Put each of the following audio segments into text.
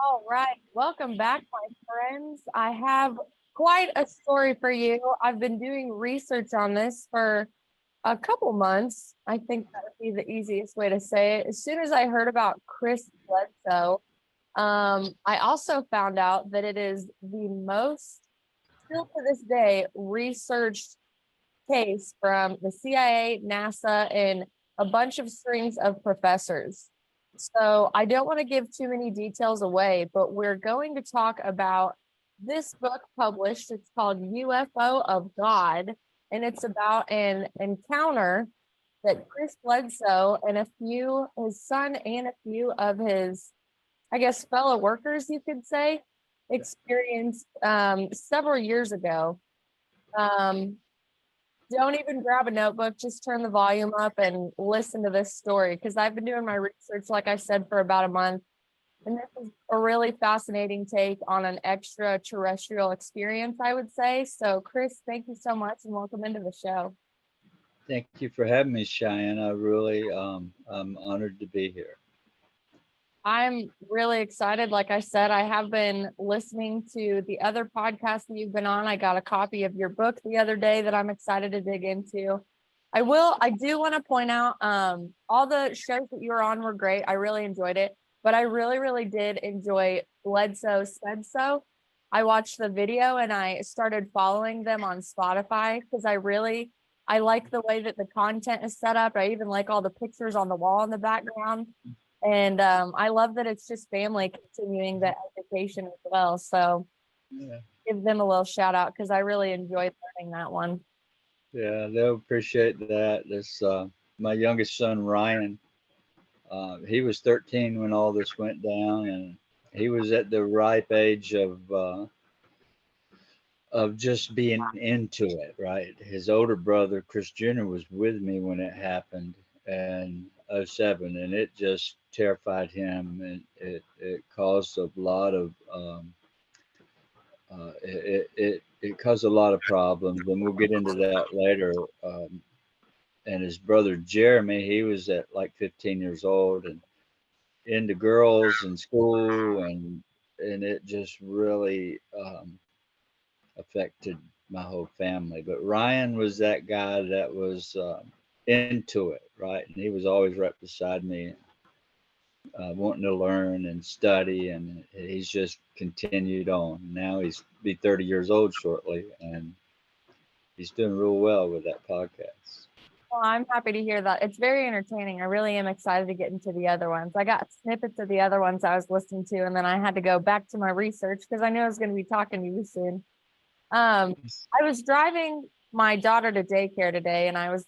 All right. Welcome back, my friends. I have quite a story for you. I've been doing research on this for a couple months. I think that would be the easiest way to say it. As soon as I heard about Chris Bledsoe, I also found out that it is the most, still to this day, researched case from the CIA, NASA, and a bunch of strings of professors. So I don't want to give too many details away, but we're going to talk about this book published. It's called UFO of God, and it's about an encounter that Chris Bledsoe and his son and a few of his, I guess, fellow workers, you could say, experienced several years ago. Um, don't even grab a notebook, just turn the volume up and listen to this story because I've been doing my research, like I said, for about a month. And this is a really fascinating take on an extraterrestrial experience, I would say. So, Chris, thank you so much and welcome into the show. Thank you for having me, Cheyenne. I'm honored to be here. I'm really excited. Like I said, I have been listening to the other podcasts that you've been on. I got a copy of your book the other day that I'm excited to dig into. I do want to point out all the shows that you were on were great. I really enjoyed it, but I really, really did enjoy Bledsoe Said So. I watched the video and I started following them on Spotify because I like the way that the content is set up. I even like all the pictures on the wall in the background. And I love that it's just family continuing the education as well. So Yeah, give them a little shout out because I really enjoyed learning that one. yeah, they'll appreciate that. My youngest son, Ryan. He was 13 when all this went down, and he was at the ripe age of just being into it. Right, his older brother, Chris Jr., was with me when it happened in '07, and it just terrified him, and it caused a lot of it caused a lot of problems, and we'll get into that later. And his brother Jeremy, he was at like 15 years old and into girls and school, and it just really affected my whole family. But Ryan was that guy that was into it, right? And he was always right beside me, wanting to learn and study, and he's just continued on. Now he's be 30 years old shortly, and he's doing real well with that podcast. Well, I'm happy to hear that. It's very entertaining. I really am excited to get into the other ones. I got snippets of the other ones I was listening to, and then I had to go back to my research because I knew I was going to be talking to you soon. I was driving my daughter to daycare today, and I was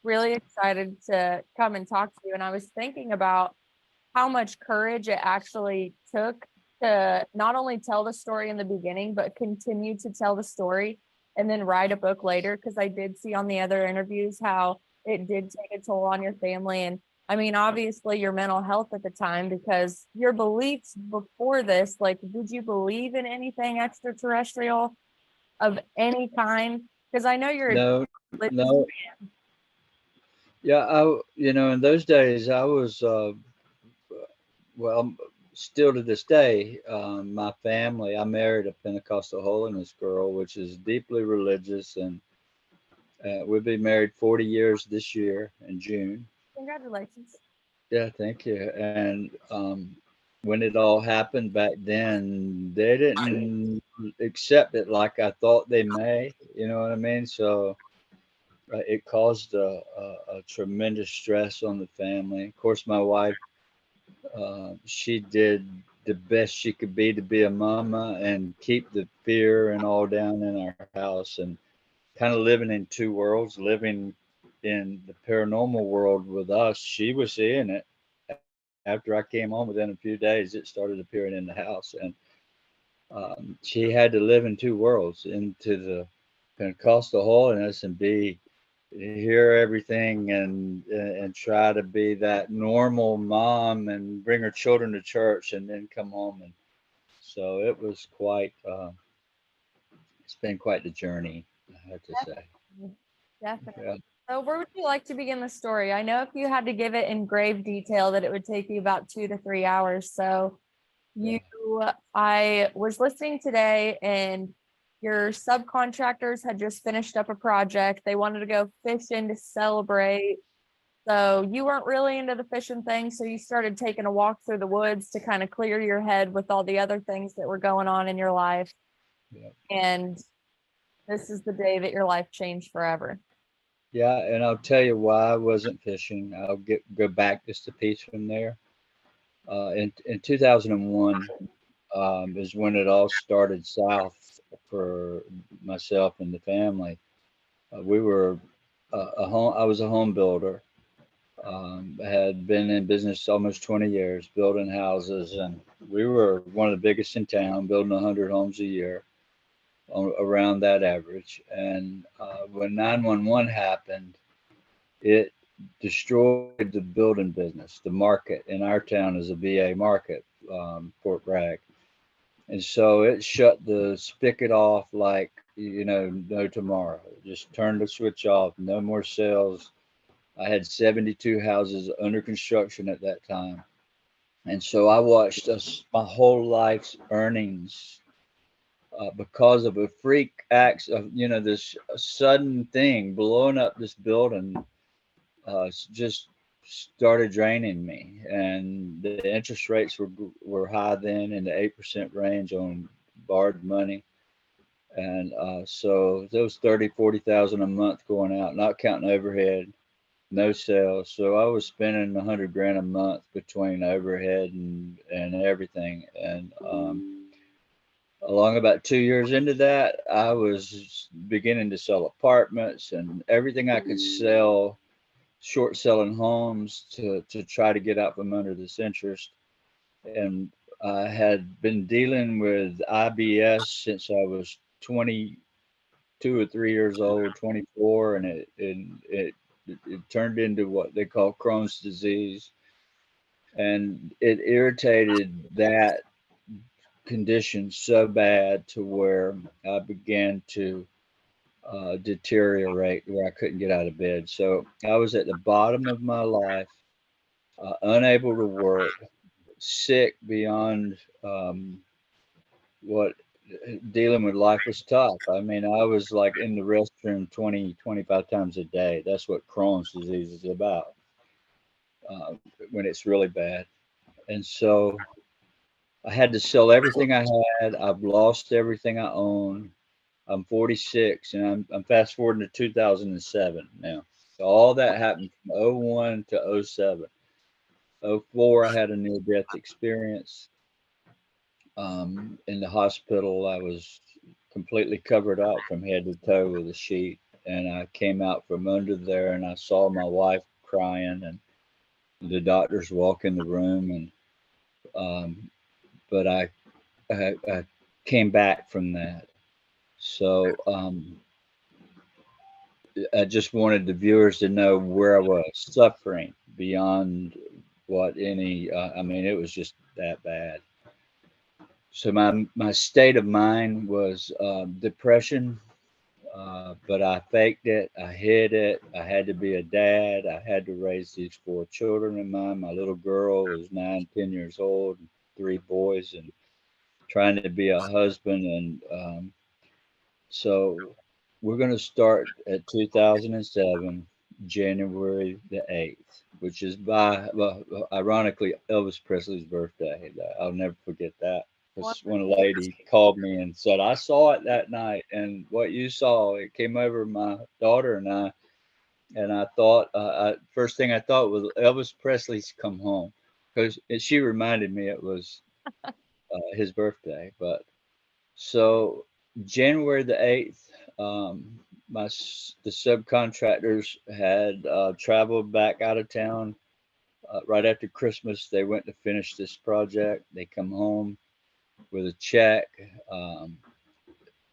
really excited to come and talk to you. And I was thinking about how much courage it actually took to not only tell the story in the beginning, but continue to tell the story and then write a book later. Because I did see on the other interviews how it did take a toll on your family. And I mean, obviously, your mental health at the time, because your beliefs before this, like, did you believe in anything extraterrestrial of any kind? Because I know you're a No, religious no, yeah, in those days I was, well, still to this day, my family, I married a Pentecostal holiness girl, which is deeply religious, and we'll be married 40 years this year in June. congratulations. Yeah, thank you. And when it all happened back then, they didn't accept it like I thought they may. You know what I mean? So it caused a tremendous stress on the family. Of course, my wife, she did the best she could be to be a mama and keep the fear and all down in our house, and kind of living in two worlds, living in the paranormal world with us. She was seeing it. After I came home, within a few days, it started appearing in the house, and she had to live in two worlds, into the Pentecostal holiness and be hear everything, and try to be that normal mom and bring her children to church and then come home. And so it was quite it's been quite the journey, I have to say. Definitely. Definitely. Yeah. So, where would you like to begin the story? I know if you had to give it in grave detail, that it would take you about 2 to 3 hours. So, I was listening today, and your subcontractors had just finished up a project. They wanted to go fishing to celebrate. So you weren't really into the fishing thing. So you started taking a walk through the woods to kind of clear your head with all the other things that were going on in your life. Yeah. And this is the day that your life changed forever. Yeah, and I'll tell you why I wasn't fishing. I'll go back just a piece from there. In 2001 is when it all started south for myself and the family. We were a home. I was a home builder. Had been in business almost 20 years, building houses, and we were one of the biggest in town, building 100 homes a year, around that average. And when 911 happened, it destroyed the building business. The market in our town is a VA market, Fort Bragg. And so it shut the spigot off like, no tomorrow. Just turned the switch off, no more sales. I had 72 houses under construction at that time. And so I watched my whole life's earnings because of a freak acts of, this sudden thing blowing up this building just started draining me. And the interest rates were high then, in the 8% range on borrowed money. And so there was 30, 40,000 a month going out, not counting overhead, no sales. So I was spending 100 grand a month between overhead and everything. And along about 2 years into that, I was beginning to sell apartments and everything I could sell, short selling homes to try to get out from under this interest. And I had been dealing with IBS since I was 22 or 3 years old, 24, and it turned into what they call Crohn's disease, and it irritated that condition so bad to where I began to deteriorate, where I couldn't get out of bed. So I was at the bottom of my life, unable to work, sick beyond what dealing with life was tough. I mean, I was like in the restroom 20, 25 times a day. That's what Crohn's disease is about uh, when it's really bad. And so I had to sell everything I had. I've lost everything I own. I'm 46, and I'm fast forwarding to 2007 now. So all that happened from '01 to '07. '04, I had a near death experience. In the hospital, I was completely covered up from head to toe with a sheet. And I came out from under there and I saw my wife crying, and the doctors walk in the room. And but I came back from that. So I just wanted the viewers to know where I was suffering beyond what any, I mean, it was just that bad. So my state of mind was depression, but I faked it. I hid it. I had to be a dad. I had to raise these four children of mine. My little girl was 9, 10 years old, and three boys, and trying to be a husband. And so we're going to start at 2007, January the 8th, which is well, ironically, Elvis Presley's birthday. I'll never forget that. Because when a lady called me and said, I saw it that night, and what you saw, it came over my daughter and I thought, first thing I thought was Elvis Presley's come home, because she reminded me it was his birthday. But so January the 8th, the subcontractors had traveled back out of town right after Christmas. They went to finish this project. They come home with a check, um,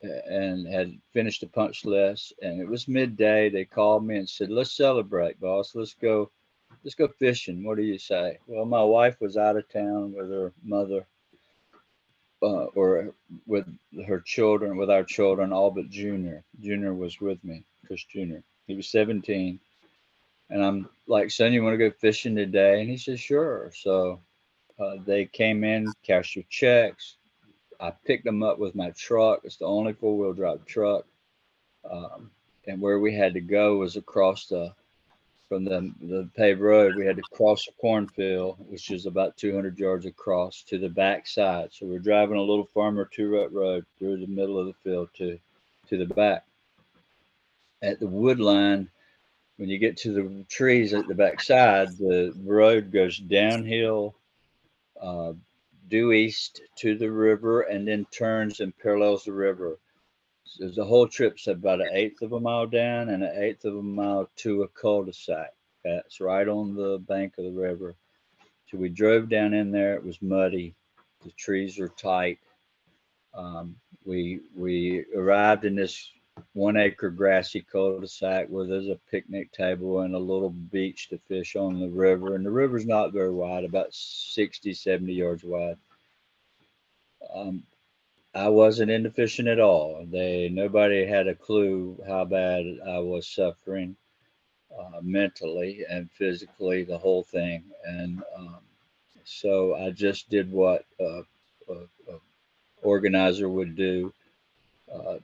and had finished the punch list. And it was midday. They called me and said, "Let's celebrate, boss. Let's go fishing. What do you say?" Well, my wife was out of town with her mother, or with her children, with our children, all but Junior. Junior was with me, Chris Junior. He was 17. And I'm like, "Son, you want to go fishing today?" And he said, "Sure." So They came in, cashed their checks. I picked them up with my truck. It's the only four-wheel drive truck. Um, and where we had to go was across from the paved road. We had to cross a cornfield, which is about 200 yards across, to the back side. So we're driving a little farmer two-rut road through the middle of the field to the back. At the wood line, when you get to the trees at the back side, the road goes downhill, uh, due east to the river, and then turns and parallels the river. So the whole trip's about an eighth of a mile down and an eighth of a mile to a cul-de-sac. That's right on the bank of the river. So we drove down in there. It was muddy. The trees are tight. We arrived in this 1 acre grassy cul-de-sac where there's a picnic table and a little beach to fish on the river. And the river's not very wide, about 60, 70 yards wide. I wasn't into fishing at all. Nobody had a clue how bad I was suffering, mentally and physically, the whole thing. And so I just did what a organizer would do.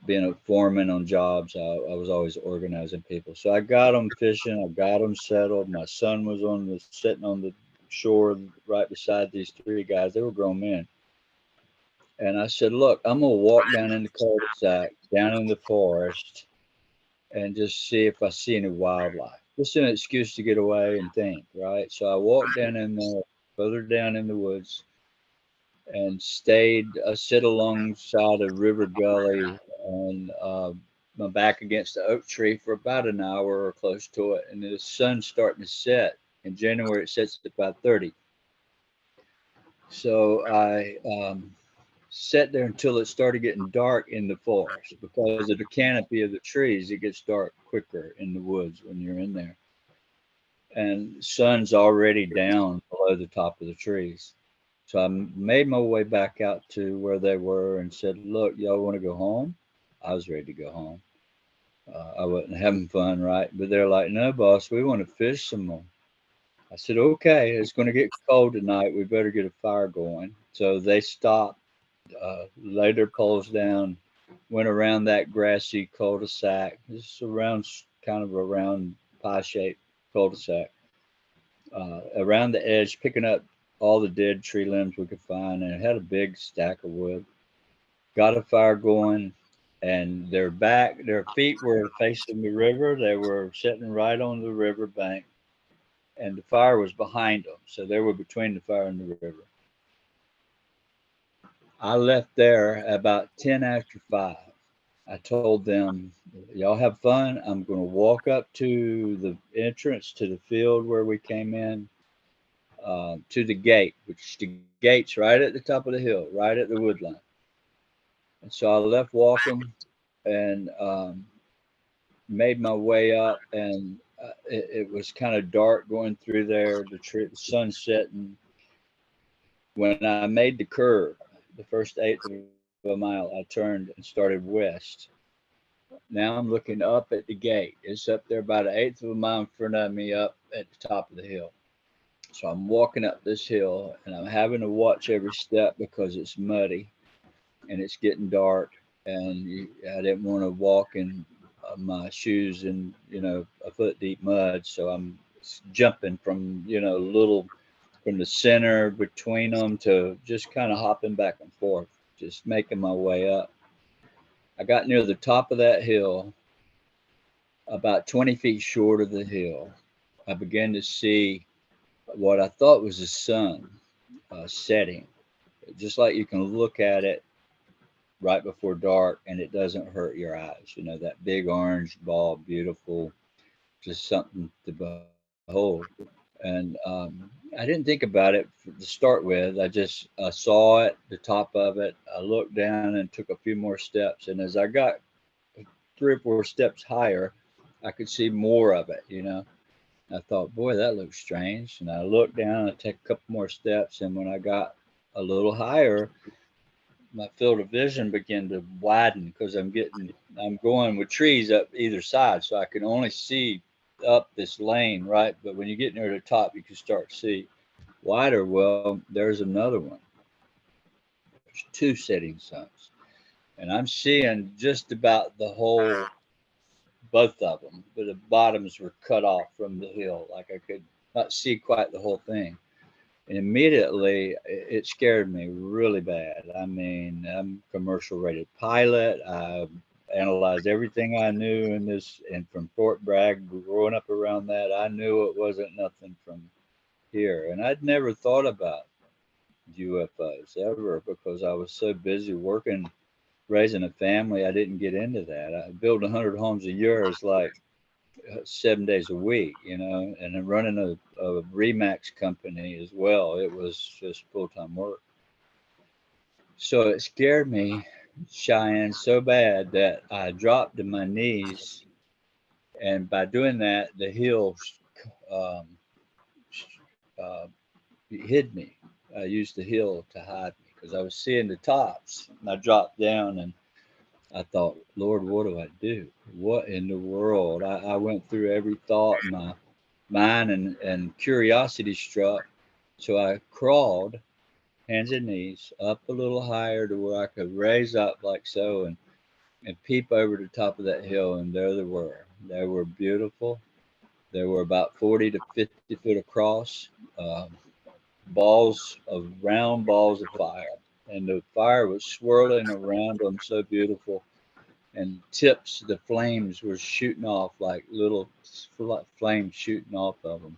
Being a foreman on jobs, I was always organizing people. So I got them fishing. I got them settled. My son was sitting on the shore right beside these three guys. They were grown men. And I said, look, I'm going to walk down in the cul-de-sac, down in the forest, and just see if I see any wildlife. Just an excuse to get away and think, right? So I walked down in there, further down in the woods, and stayed, sit alongside a river gully and my back against the oak tree for about an hour or close to it. And the sun's starting to set. In January, it sets at 5:30. So I sat there until it started getting dark in the forest because of the canopy of the trees. It gets dark quicker in the woods when you're in there. And sun's already down below the top of the trees. So I made my way back out to where they were and said, look, y'all want to go home? I was ready to go home. I wasn't having fun, right? But they're like, no, boss, we want to fish some more. I said, okay, it's going to get cold tonight. We better get a fire going. So they stopped, laid their poles down, went around that grassy cul-de-sac. This is around, kind of a round pie-shaped cul-de-sac. Around the edge, picking up all the dead tree limbs we could find, and it had a big stack of wood. Got a fire going, and their feet were facing the river. They were sitting right on the river bank, and the fire was behind them. So they were between the fire and the river. I left there about 10 after 5. I told them, y'all have fun. I'm going to walk up to the entrance to the field where we came in, to the gate, which the gate's right at the top of the hill, right at the woodline. And so I left walking and made my way up, and it was kind of dark going through there, the sun setting. When I made the curve, the first eighth of a mile, I turned and started west. Now I'm looking up at the gate. It's up there about an eighth of a mile in front of me up at the top of the hill. So I'm walking up this hill and I'm having to watch every step because it's muddy and it's getting dark. And I didn't want to walk in my shoes in, a foot deep mud. So I'm jumping from, from the center between them to just kind of hopping back and forth, just making my way up. I got near the top of that hill, about 20 feet short of the hill. I began to see what I thought was the sun setting, just like you can look at it right before dark and it doesn't hurt your eyes. That big orange ball, beautiful, just something to behold. And I didn't think about it to start with. I just saw it, the top of it. I looked down and took a few more steps. And as I got 3 or 4 steps higher, I could see more of it, I thought, boy, that looks strange. And I looked down, I take a couple more steps. And when I got a little higher, my field of vision began to widen because I'm going with trees up either side. So I can only see up this lane, right? But when you get near the top, you can start to see. wider. Well, there's another one. There's two setting suns, and I'm seeing just about the whole, both of them, but the bottoms were cut off from the hill, like I could not see quite the whole thing. And immediately it scared me really bad. I mean, I'm a commercial rated pilot. I analyzed everything I knew in this, and from Fort Bragg, growing up around that, I knew it wasn't nothing from here. And I'd never thought about UFOs ever because I was so busy working, raising a family. I didn't get into that. I built 100 homes a year is like 7 days a week, and then running a Remax company as well. It was just full time work. So it scared me, Cheyenne, so bad that I dropped to my knees. And by doing that, the hill um, uh, hid me. I used the hill to hide me because I was seeing the tops. And I dropped down and I thought, Lord, what do I do? What in the world? I went through every thought in my mind, and curiosity struck. So I crawled, hands and knees, up a little higher to where I could raise up like so and peep over the top of that hill. And there they were. They were beautiful. They were about 40 to 50 foot across, uh, round balls of fire. And the fire was swirling around them so beautiful, and tips the flames were shooting off like little flames shooting off of them.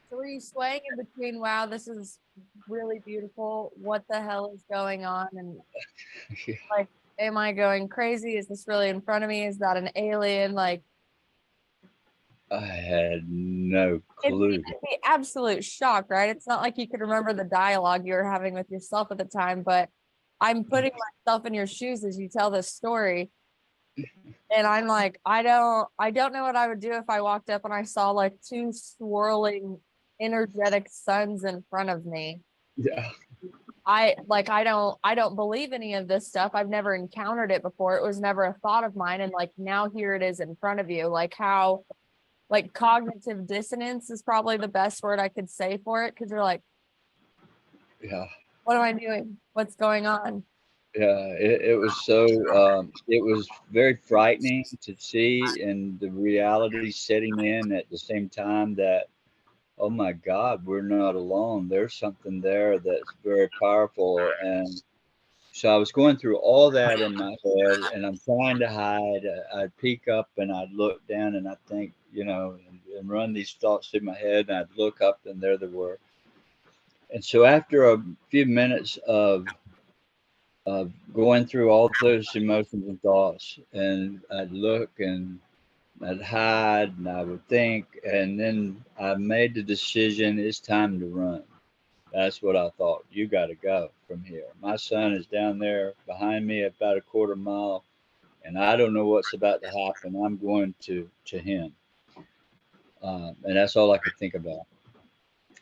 So were you swaying in between, wow, this is really beautiful, what the hell is going on? And like, am I going crazy? Is this really in front of me? Is that an alien? Like, I had no it'd be, clue. it'd be absolute shock, right? It's not like you could remember the dialogue you were having with yourself at the time, but I'm putting myself in your shoes as you tell this story. And I'm like, I don't know what I would do if I walked up and I saw like two swirling energetic suns in front of me. Yeah, I don't believe any of this stuff. I've never encountered it before. It was never a thought of mine. And like now here it is in front of you. Like how like cognitive dissonance is probably the best word I could say for it. Cause you're like, yeah, what am I doing? What's going on? yeah. It was so. It was very frightening to see, and the reality setting in at the same time that, oh my God, we're not alone. There's something there that's very powerful. And so I was going through all that in my head, and I'm trying to hide. I'd peek up and I'd look down, and I think, and run these thoughts through my head, and I'd look up, and there they were. And so after a few minutes of going through all those emotions and thoughts, and I'd look and I'd hide and I would think, and then I made the decision, it's time to run. That's what I thought. You got to go from here. My son is down there behind me about a quarter mile, and I don't know what's about to happen. I'm going to him, and that's all I could think about.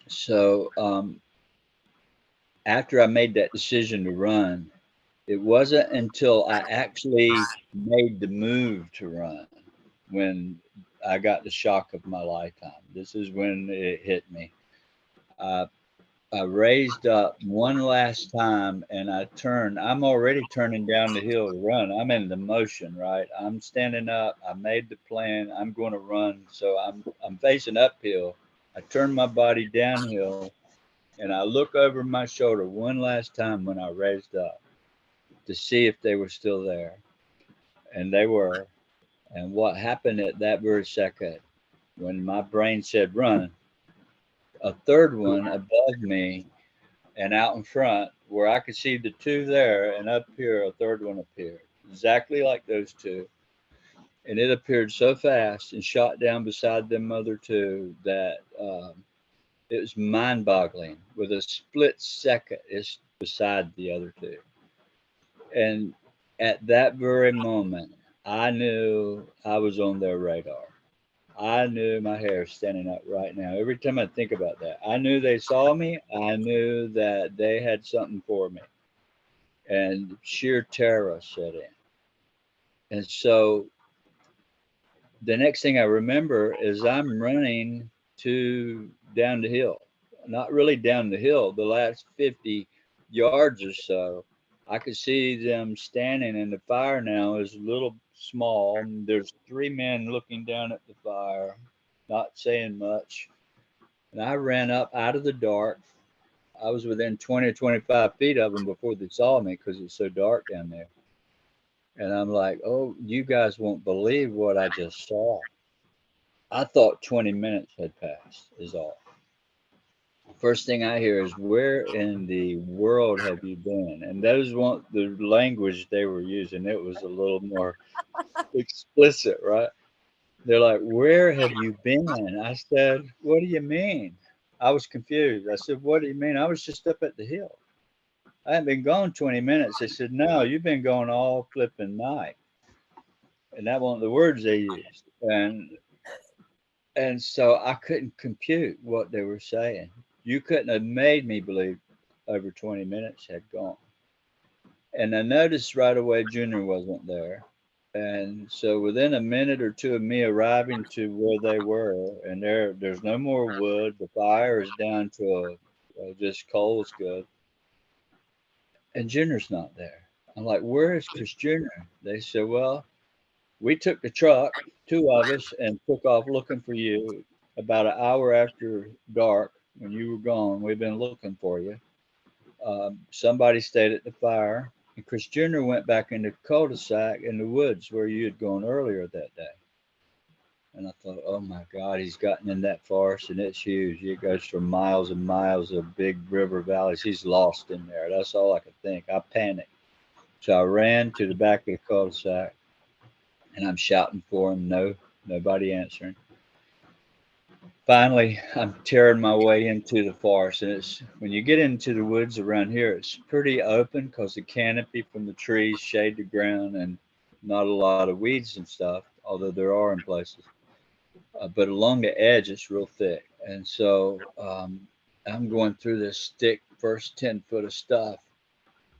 So after I made that decision to run, it wasn't until I actually made the move to run when I got the shock of my lifetime. This is when it hit me. I I raised up one last time and I turned. I'm already turning down the hill to run. I'm in the motion, right? I'm standing up. I made the plan. I'm going to run. So I'm facing uphill. I turn my body downhill and I look over my shoulder one last time when I raised up to see if they were still there. And they were. And what happened at that very second when my brain said run, a third one above me and out in front where I could see the two there, and up here a third one appeared exactly like those two, and it appeared so fast and shot down beside them other two that it was mind-boggling. With a split second, it's beside the other two, and at that very moment, I knew I was on their radar. I knew my hair standing up right now. Every time I think about that, I knew they saw me. I knew that they had something for me, and sheer terror set in. And so the next thing I remember is I'm running to down the hill. not really down the hill, the last 50 yards or so. I could see them standing, and the fire now is a little small. There's three men looking down at the fire, not saying much. And I ran up out of the dark. I was within 20 or 25 feet of them before they saw me because it's so dark down there. And I'm like, oh, you guys won't believe what I just saw. I thought 20 minutes had passed, is all. First thing I hear is, where in the world have you been? And those weren't the language they were using. It was a little more explicit, right? They're like, where have you been? I said, what do you mean? I was confused. I said, what do you mean? I was just up at the hill. I hadn't been gone 20 minutes. They said, no, you've been gone all flipping night. And that wasn't the words they used. And so I couldn't compute what they were saying. You couldn't have made me believe over 20 minutes had gone. And I noticed right away Junior wasn't there. And so within a minute or two of me arriving to where they were, and there's no more wood, the fire is down to just coal's good, and Junior's not there. I'm like, where is Chris Junior? They said, well, we took the truck, two of us, and took off looking for you about an hour after dark when you were gone. We've been looking for you. Somebody stayed at the fire, and Chris Jr. went back into the cul-de-sac in the woods where you had gone earlier that day. And I thought, oh my God, he's gotten in that forest, and it's huge. It goes for miles and miles of big river valleys. He's lost in there. That's all I could think. I panicked. So I ran to the back of the cul-de-sac, and I'm shouting for him. No, nobody answering. Finally, I'm tearing my way into the forest, and it's when you get into the woods around here, it's pretty open because the canopy from the trees shade the ground, and not a lot of weeds and stuff, although there are in places. But along the edge, it's real thick, and so I'm going through this thick first 10 foot of stuff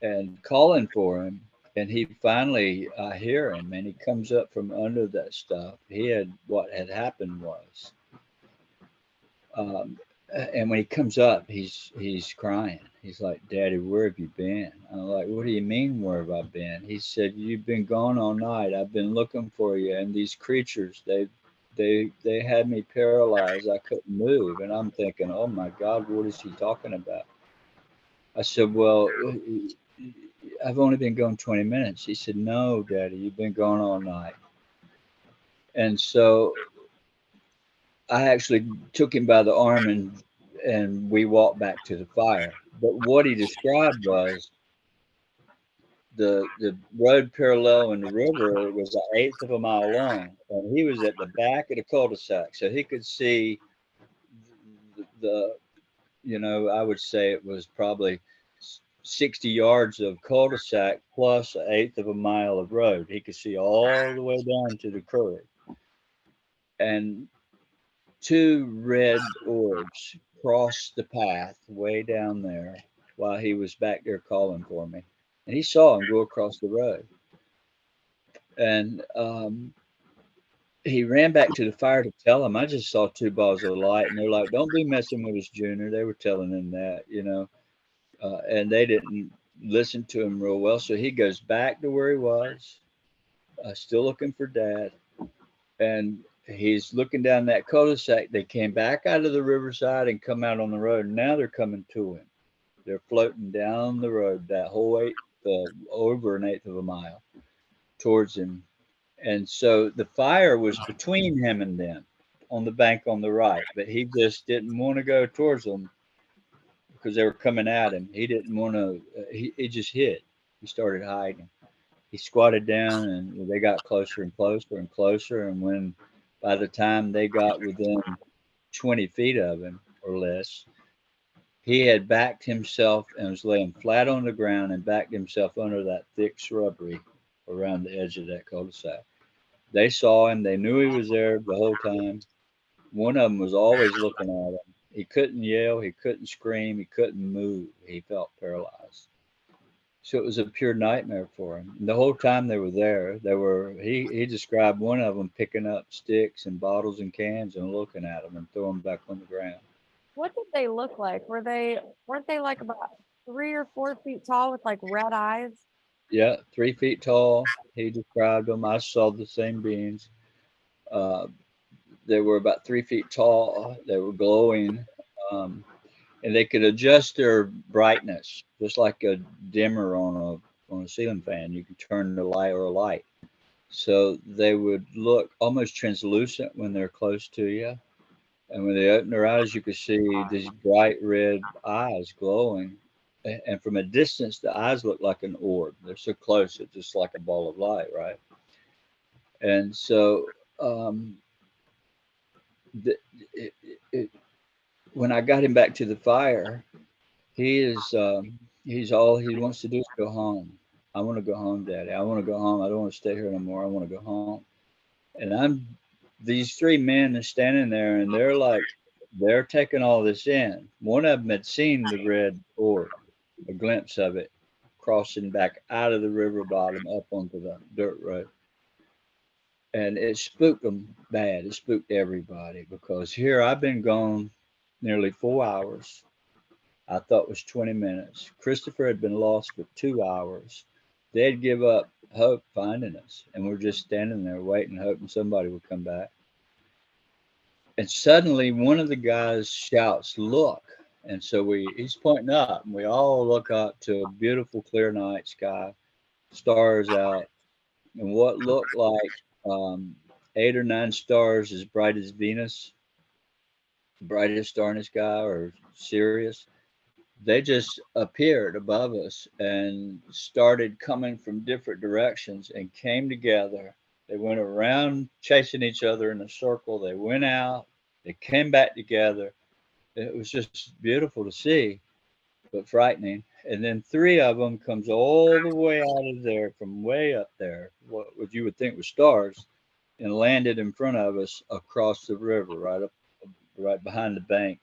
and calling for him. And he finally, I hear him, and he comes up from under that stuff. What had happened was, um, and when he comes up, he's crying. He's like, "Daddy, where have you been?" I'm like, "What do you mean, where have I been?" He said, "You've been gone all night. I've been looking for you, and these creatures, they had me paralyzed. I couldn't move." And I'm thinking, "Oh my God, what is he talking about?" I said, "Well, I've only been gone 20 minutes." He said, "No, Daddy, you've been gone all night." And so I actually took him by the arm, and we walked back to the fire. But what he described was the road parallel in the river was an eighth of a mile long, and he was at the back of the cul-de-sac, so he could see the I would say it was probably 60 yards of cul-de-sac plus an eighth of a mile of road. He could see all the way down to the curve. And two red orbs crossed the path way down there while he was back there calling for me. And he saw him go across the road. And he ran back to the fire to tell him, I just saw two balls of light. And they're like, don't be messing with us, Junior. They were telling him that. And they didn't listen to him real well. So he goes back to where he was, still looking for Dad. And he's looking down that cul-de-sac. They came back out of the riverside and come out on the road. And now they're coming to him. They're floating down the road that whole over an eighth of a mile towards him. And so the fire was between him and them on the bank on the right, but he just didn't want to go towards them because they were coming at him. He didn't want to, he just hid. He started hiding. He squatted down, and they got closer and closer and closer. And by the time they got within 20 feet of him or less, he had backed himself and was laying flat on the ground and backed himself under that thick shrubbery around the edge of that cul-de-sac. They saw him. They knew he was there the whole time. One of them was always looking at him. He couldn't yell. He couldn't scream. He couldn't move. He felt paralyzed. So it was a pure nightmare for him. And the whole time they were there, he described one of them picking up sticks and bottles and cans and looking at them and throwing them back on the ground. What did they look like? Weren't they like about 3 or 4 feet tall with like red eyes? Yeah, 3 feet tall. He described them. I saw the same beings. Uh, they were about 3 feet tall. They were glowing, um, and they could adjust their brightness just like a dimmer on a ceiling fan. You can turn the light or a light, so they would look almost translucent when they're close to you. And when they opened their eyes, you could see these bright red eyes glowing. And from a distance, the eyes look like an orb. They're so close, it's just like a ball of light, right? And so, um, the, it, it, when I got him back to the fire, he is he's all he wants to do is go home. I want to go home, Daddy. I want to go home. I don't want to stay here no more. I want to go home. And I'm these three men are standing there, and they're taking all this in. One of them had seen the red orb, a glimpse of it crossing back out of the river bottom up onto the dirt road. And it spooked them bad. It spooked everybody because here I've been gone nearly 4 hours. I thought it was 20 minutes. Christopher had been lost for 2 hours. They'd give up hope finding us, and we're just standing there waiting, hoping somebody would come back. And suddenly one of the guys shouts, "Look!" And so he's pointing up, and we all look up to a beautiful clear night sky, stars out, and what looked like 8 or 9 stars as bright as Venus, brightest star in the sky, or Sirius. They just appeared above us and started coming from different directions and came together. They went around chasing each other in a circle. They went out, they came back together. It was just beautiful to see, but frightening. And then three of them comes all the way out of there from way up there, what you would think was stars, and landed in front of us across the river, right behind the bank.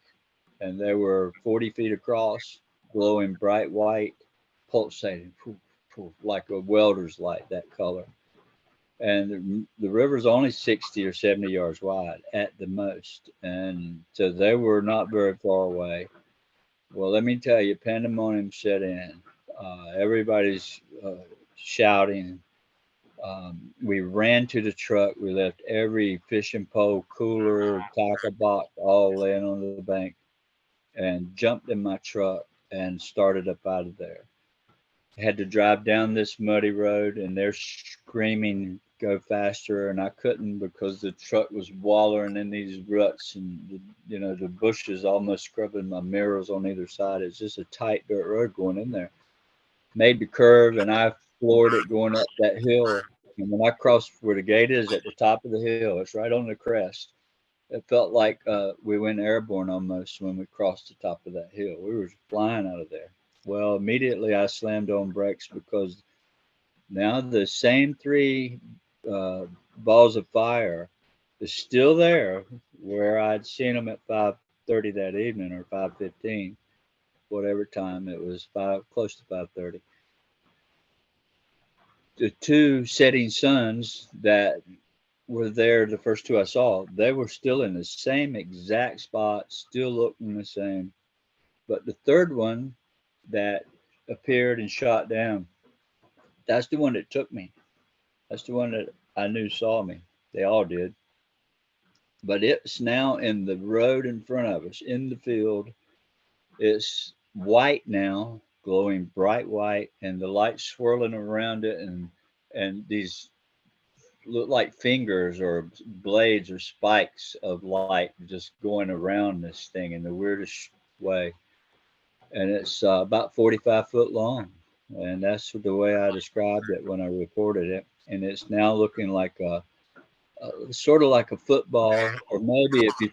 And they were 40 feet across, glowing bright white, pulsating, poof, poof, like a welder's light, that color. And the river's only 60 or 70 yards wide at the most. And so they were not very far away. Well, let me tell you, pandemonium set in. Everybody's shouting. We ran to the truck. We left every fishing pole, cooler, tackle box, all laying on the bank, and jumped in my truck and started up out of there. Had to drive down this muddy road, and they're screaming, "Go faster!" And I couldn't because the truck was wallowing in these ruts, and the bushes almost scrubbing my mirrors on either side. It's just a tight dirt road going in there. Made the curve, and I floored it going up that hill. And when I crossed where the gate is at the top of the hill, it's right on the crest. It felt like we went airborne almost when we crossed the top of that hill. We were flying out of there. Well, immediately I slammed on brakes because now the same three uh, balls of fire is still there where I'd seen them at 5:30 that evening, or 5:15, whatever time it was, close to 5:30. The two setting suns that were there, the first two I saw, they were still in the same exact spot, still looking the same. But the third one that appeared and shot down, that's the one that took me. That's the one that I knew saw me. They all did. But it's now in the road in front of us, in the field. It's white now, glowing bright white, and the light swirling around it, and these look like fingers or blades or spikes of light just going around this thing in the weirdest way. And it's about 45 foot long. And that's the way I described it when I reported it. And it's now looking like a sort of like a football, or maybe if you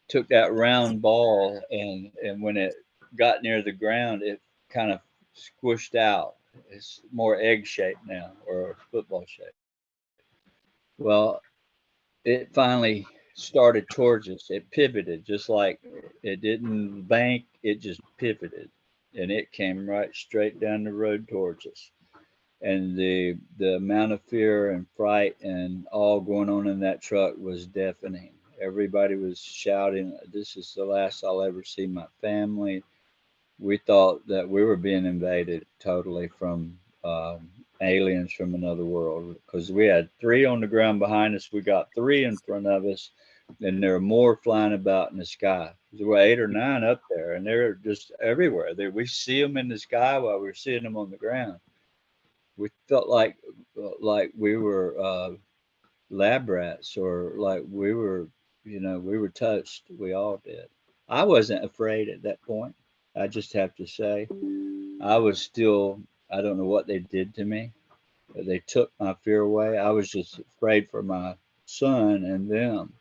took that round ball, and when it got near the ground, it kind of squished out. It's more egg shaped now, or football shape. Well, it finally started towards us. It pivoted, just like it didn't bank, it just pivoted, and it came right straight down the road towards us. And the amount of fear and fright and all going on in that truck was deafening. Everybody was shouting, "This is the last I'll ever see my family." We thought that we were being invaded totally from aliens from another world, because we had three on the ground behind us. We got three in front of us, and there were more flying about in the sky. There were 8 or 9 up there, and they're just everywhere. We see them in the sky while we're seeing them on the ground. We felt like we were lab rats, or like we were, we were touched. We all did. I wasn't afraid at that point. I just have to say, I was still, I don't know what they did to me, but they took my fear away. I was just afraid for my son and them.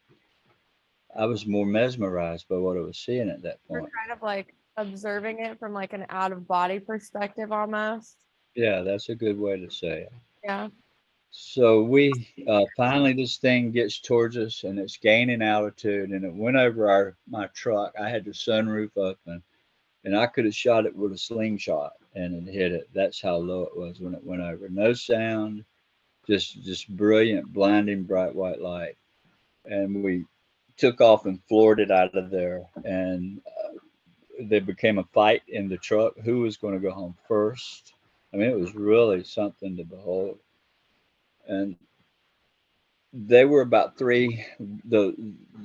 I was more mesmerized by what I was seeing at that We're point. kind of like observing it from like an out of body perspective almost. Yeah, that's a good way to say it. Yeah. So we finally, this thing gets towards us, and it's gaining altitude, and it went over my truck. I had the sunroof open, and I could have shot it with a slingshot and it hit it. That's how low it was when it went over. No sound, just brilliant, blinding, bright white light. And we took off and floored it out of there. And there became a fight in the truck. Who was going to go home first? I mean, it was really something to behold. And they were about three. The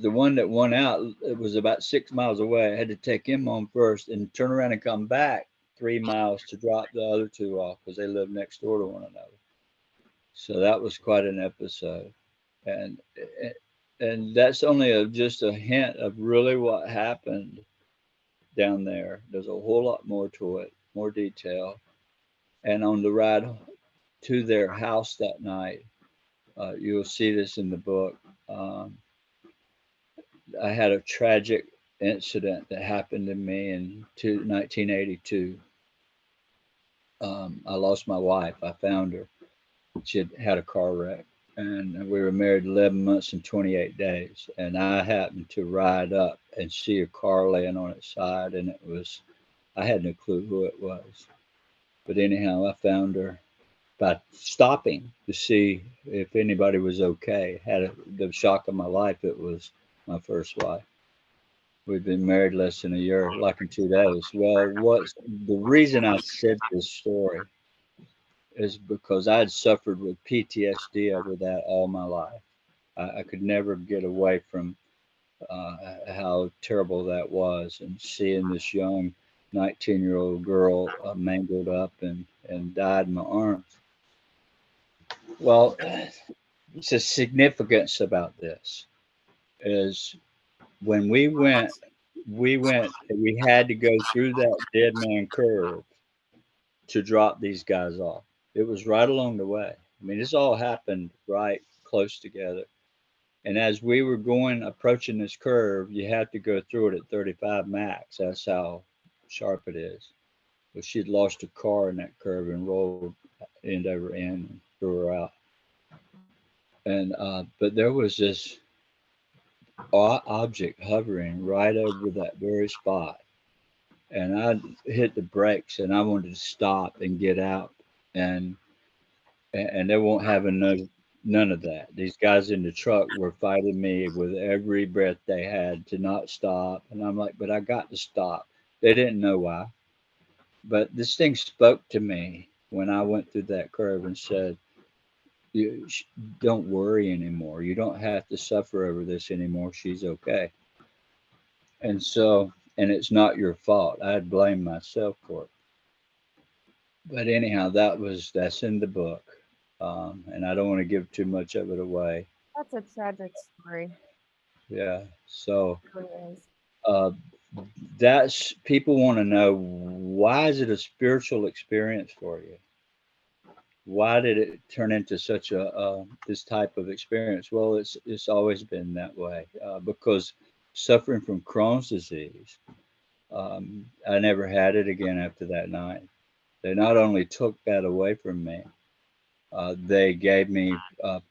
one that won out, it was about 6 miles away. I had to take him home first and turn around and come back 3 miles to drop the other two off, because they lived next door to one another. So that was quite an episode, and and that's only just a hint of really what happened down there. There's a whole lot more to it, more detail. And on the ride to their house that night, you'll see this in the book. Um, I had a tragic incident that happened to me in 1982. I lost my wife. I found her. She had a car wreck, and we were married 11 months and 28 days. And I happened to ride up and see a car laying on its side, and I had no clue who it was. But anyhow, I found her by stopping to see if anybody was okay. The shock of my life. It was my first wife. We've been married less than a year, like in 2 days. Well, what's the reason I said this story is because I had suffered with PTSD over that all my life. I could never get away from how terrible that was, and seeing this young 19-year-old girl mangled up and died in my arms. Well, the significance about this is when we had to go through that dead man curve to drop these guys off. It was right along the way. I mean, this all happened right close together. And as we were approaching this curve, you had to go through it at 35 max. That's how sharp it is. But she'd lost her car in that curve and rolled end over end and threw her out. And but there was this object hovering right over that very spot, and I hit the brakes, and I wanted to stop and get out, and they won't have none of that. These guys in the truck were fighting me with every breath they had to not stop, and I'm like, but I got to stop. They didn't know why, but this thing spoke to me when I went through that curve and said, "You don't worry anymore. You don't have to suffer over this anymore. She's okay." And so, and it's not your fault. I'd blame myself for it. But anyhow, that's in the book, and I don't want to give too much of it away. That's a tragic story. Yeah. So It really is. uh, that's people want to know, why is it a spiritual experience for you? Why did it turn into such a this type of experience? Well, it's always been that way, because suffering from Crohn's disease, I never had it again after that night. They not only took that away from me, they gave me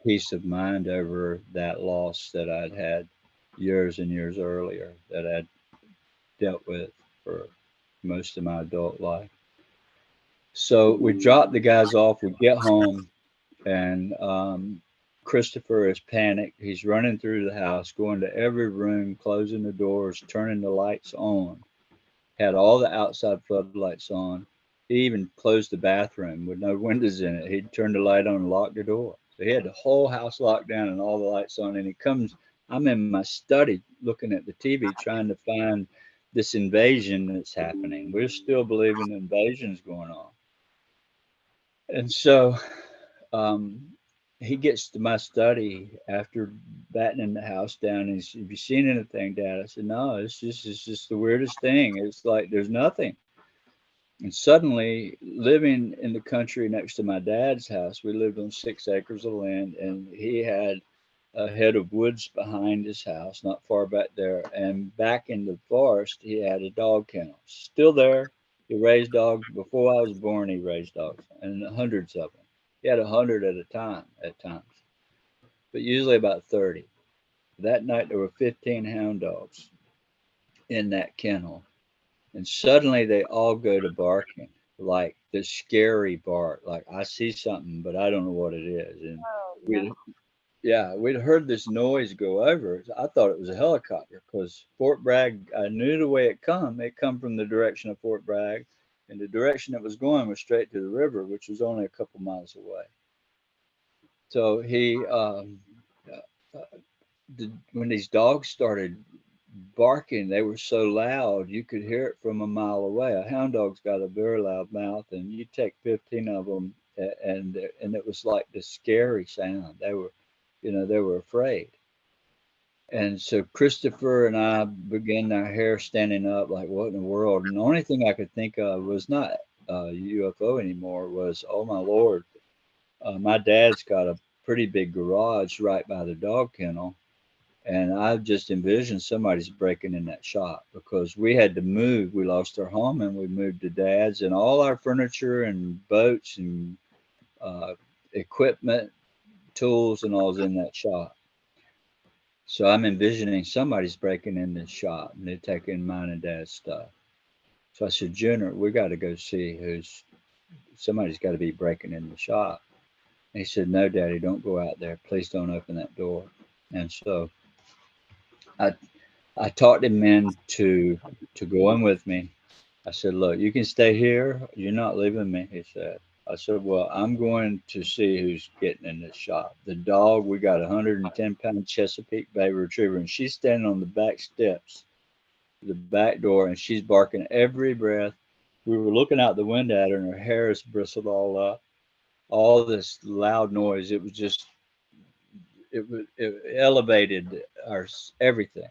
peace of mind over that loss that I'd had years and years earlier, that I'd dealt with for most of my adult life. So we drop the guys off, we get home, and Christopher is panicked. He's running through the house, going to every room, closing the doors, turning the lights on. Had all the outside floodlights on. He even closed the bathroom with no windows in it. He'd turn the light on and lock the door. So he had the whole house locked down and all the lights on. And he comes, I'm in my study looking at the TV trying to find this invasion that's happening. We're still believing the invasion's going on. And so um, he gets to my study after battening the house down. And he's, have you seen anything, Dad? I said, no, it's just the weirdest thing. It's like there's nothing. And suddenly, living in the country next to my dad's house, we lived on 6 acres of land, and he had a head of woods behind his house, not far back there. And back in the forest, he had a dog kennel, still there. He raised dogs before I was born. He raised dogs, and hundreds of them. He had 100 at a time at times, but usually about 30. That night, there were 15 hound dogs in that kennel. And suddenly they all go to barking, like the scary bark, like I see something, but I don't know what it is. And Oh no. we, yeah, we'd heard this noise go over. I thought it was a helicopter because Fort Bragg, I knew the way it come. It come from the direction of Fort Bragg, and the direction it was going was straight to the river, which was only a couple miles away. So uh, when these dogs started barking, they were so loud you could hear it from a mile away. A hound dog's got a very loud mouth, and you take 15 of them, and it was like the scary sound. They were, they were afraid. And so Christopher and I began our hair standing up, like what in the world? And the only thing I could think of was not UFO anymore. Was, oh my Lord, my dad's got a pretty big garage right by the dog kennel, and I just envisioned somebody's breaking in that shop because we had to move. We lost our home and we moved to Dad's, and all our furniture and boats and uh, equipment, tools, and all's in that shop. So I'm envisioning somebody's breaking in this shop and they're taking mine and Dad's stuff. So I said, Junior, we got to go see somebody's got to be breaking in the shop. And he said, no, Daddy, don't go out there. Please don't open that door. And so I I talked him into go in with me. I said, look, you can stay here. You're not leaving me, he said. I said, well, I'm going to see who's getting in this shop. The dog, we got a 110-pound Chesapeake Bay Retriever, and she's standing on the back steps, the back door, and she's barking every breath. We were looking out the window at her, and her hair is bristled all up. All this loud noise. It was just, it elevated our everything.